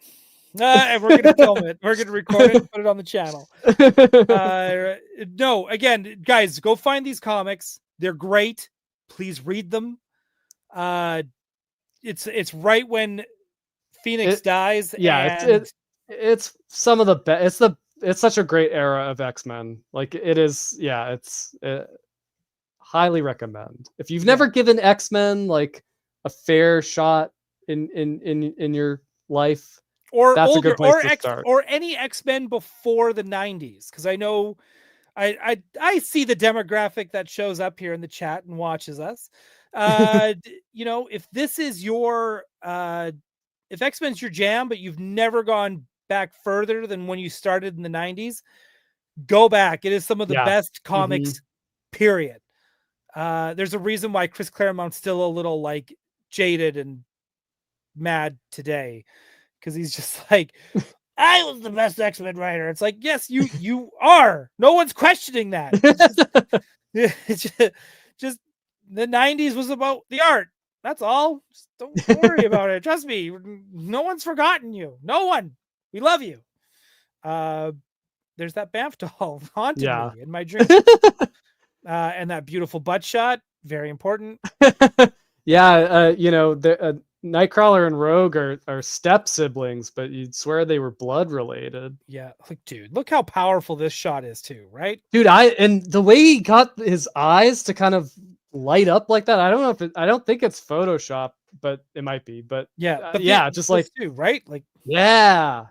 And we're going to film it. We're going to record it and put it on the channel. No, again, guys, go find these comics. They're great. Please read them. It's right when Phoenix dies. Yeah, it's some of the best. It's such a great era of X-Men. Like it is. Yeah, it's highly recommend. If you've never given X-Men like a fair shot in your life, or that's older, a good place to start. Or any X-Men before the 90s, because I know I see the demographic that shows up here in the chat and watches us. If this is your if X-Men's your jam, but you've never gone back further than when you started in the 90s, go back. It is some of the best comics, period. There's a reason why Chris Claremont's still a little like jaded and mad today, because he's just like, I was the best X-Men writer. It's like, yes, you are. No one's questioning that. It's just the 90s was about the art. That's all. Just don't worry about it. Trust me. No one's forgotten you. No one. We love you. There's that Banff doll haunting me in my dream. And that beautiful butt shot. Very important. Nightcrawler and Rogue are step siblings, but you'd swear they were blood related. Yeah, like, dude, look how powerful this shot is too, right? Dude, and the way he got his eyes to kind of light up like that, I don't think it's Photoshop, but it might be. But just like too, right? Like, yeah,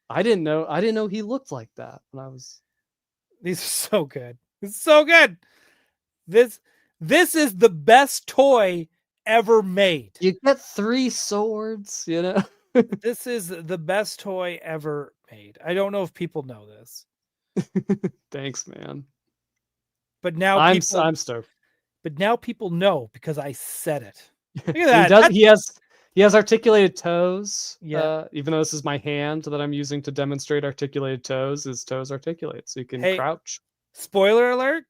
I didn't know he looked like that when I was. These are so good. It's so good. This is the best toy ever made. You get 3 swords, you know. This is the best toy ever made. I don't know if people know this, Thanks, man. but now I'm stoked. But now people know because I said it. Look at that. He has articulated toes. Yeah. Even though this is my hand that I'm using to demonstrate articulated toes, his toes articulate, so you can crouch. Spoiler alert.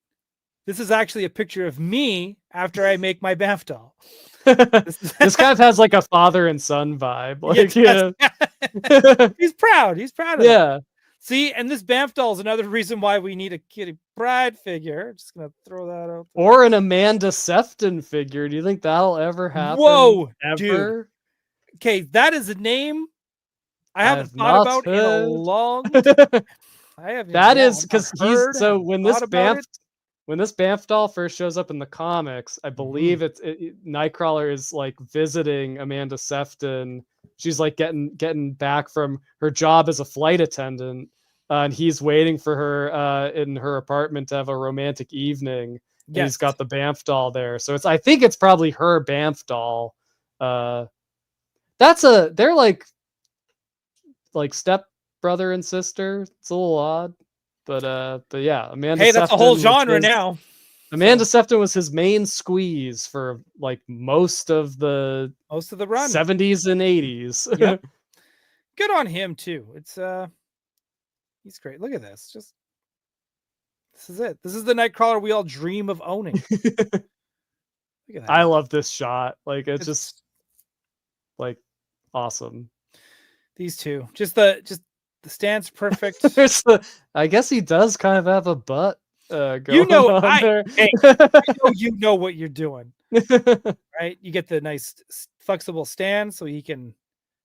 This is actually a picture of me after I make my Banff doll. This kind of has like a father and son vibe. Like, He's proud. He's proud of that. See, and this Banff doll is another reason why we need a Kitty Pryde figure. Just gonna throw that out there. Or an Amanda Sefton figure. Do you think that'll ever happen? Whoa, ever? Dude. Okay, that is a name I haven't thought about in a long time. That is because when this Banff doll first shows up in the comics, I believe Nightcrawler is like visiting Amanda Sefton. She's like getting back from her job as a flight attendant, and he's waiting for her in her apartment to have a romantic evening. And he's got the Banff doll there, so I think it's probably her Banff doll. They're like step brother and sister. It's a little odd, but yeah, Amanda. Hey, that's Sefton a whole genre now. Amanda Sefton was his main squeeze for like most of the run, 70s and 80s. Yep. Good on him too. It's he's great. Look at this. This is it. This is the Nightcrawler we all dream of owning. Look at that. I love this shot. Like it's just like awesome. These two, just the stance perfect. I guess he does kind of have a butt. Going you know, on there. You know what you're doing, right? You get the nice flexible stand so he can.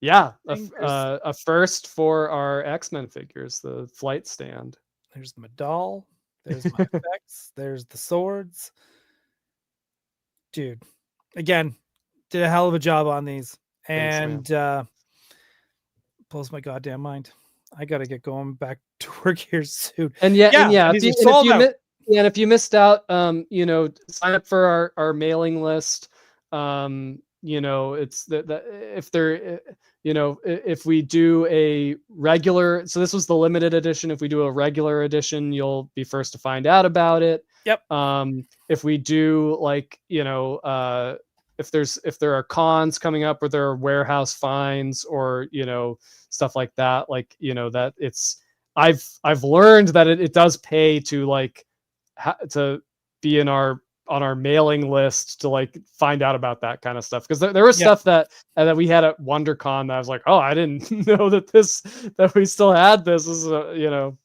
Yeah, a first for our X-Men figures, the flight stand. There's my doll. There's my effects. There's the swords. Dude, again, did a hell of a job on these, and blows my goddamn mind. I got to get going back to work here soon. And if you missed out, sign up for our mailing list. It's if we do a regular, so this was the limited edition. If we do a regular edition, you'll be first to find out about it. Yep. If we do if there are cons coming up or there are warehouse fines or stuff like that, that it's I've learned that it does pay to to be on our mailing list to find out about that kind of stuff, because there was stuff that we had at WonderCon that I was like, oh, I didn't know that we still had this. This is so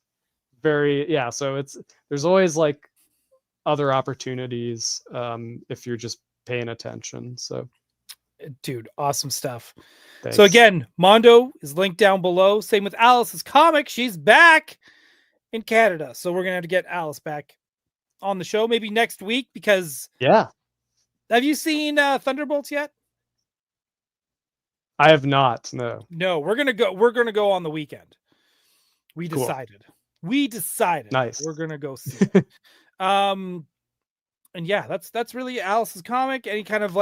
there's always other opportunities if you're just paying attention. So dude, awesome stuff. Thanks. So again, Mondo is linked down below. Same with Alice's comic. She's back in Canada, so we're gonna have to get Alice back on the show maybe next week, because have you seen Thunderbolts yet? I have not. No, we're gonna go on the weekend. We decided nice, we're gonna go see it. And yeah, that's really Alice's comic. Any kind of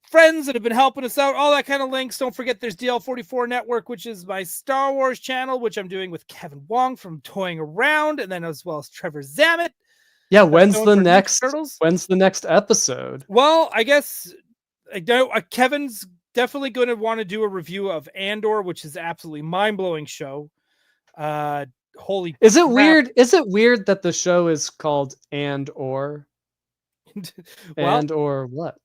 friends that have been helping us out, all that kind of links. Don't forget there's DL44 Network, which is my Star Wars channel, which I'm doing with Kevin Wong from Toying Around, and then as well as Trevor Zammit. Yeah, when's the next episode? Well, I guess Kevin's definitely going to want to do a review of Andor, which is absolutely mind-blowing show. Holy Is it weird? Is it weird that the show is called Andor? Andor what?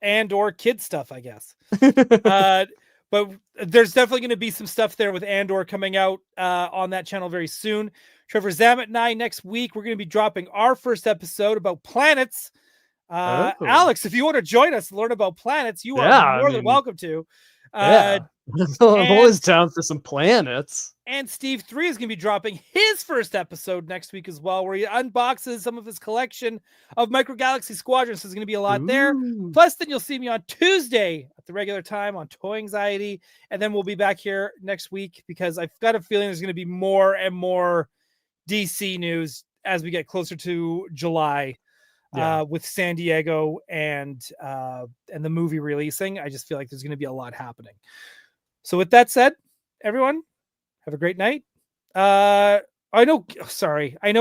Andor kid stuff, I guess. But there's definitely going to be some stuff there with Andor coming out on that channel very soon. Trevor Zammit and I, next week, we're going to be dropping our first episode about planets. Alex, if you want to join us and learn about planets, you are more than welcome to. I'm always down for some planets. And Steve 3 is going to be dropping his first episode next week as well, where he unboxes some of his collection of Micro Galaxy Squadrons. So there's going to be a lot there. Plus, then you'll see me on Tuesday at the regular time on Toy Anxiety. And then we'll be back here next week, because I've got a feeling there's going to be more and more DC news as we get closer to July. with San Diego and the movie releasing. I just feel like there's going to be a lot happening. So with that said, everyone, have a great night. I know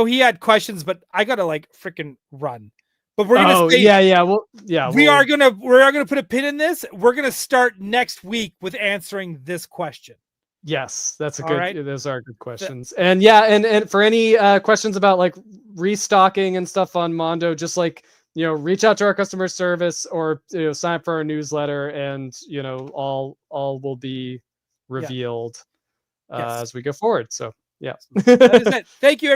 he had questions, but I gotta like freaking run. But we're gonna we are gonna put a pin in this. We're gonna start next week with answering this question. Yes, that's a All good. right. Those are good questions. And yeah, and for any questions about like restocking and stuff on Mondo, just like reach out to our customer service or sign up for our newsletter, and all will be revealed as we go forward. So yeah. That is it. Thank you, everyone.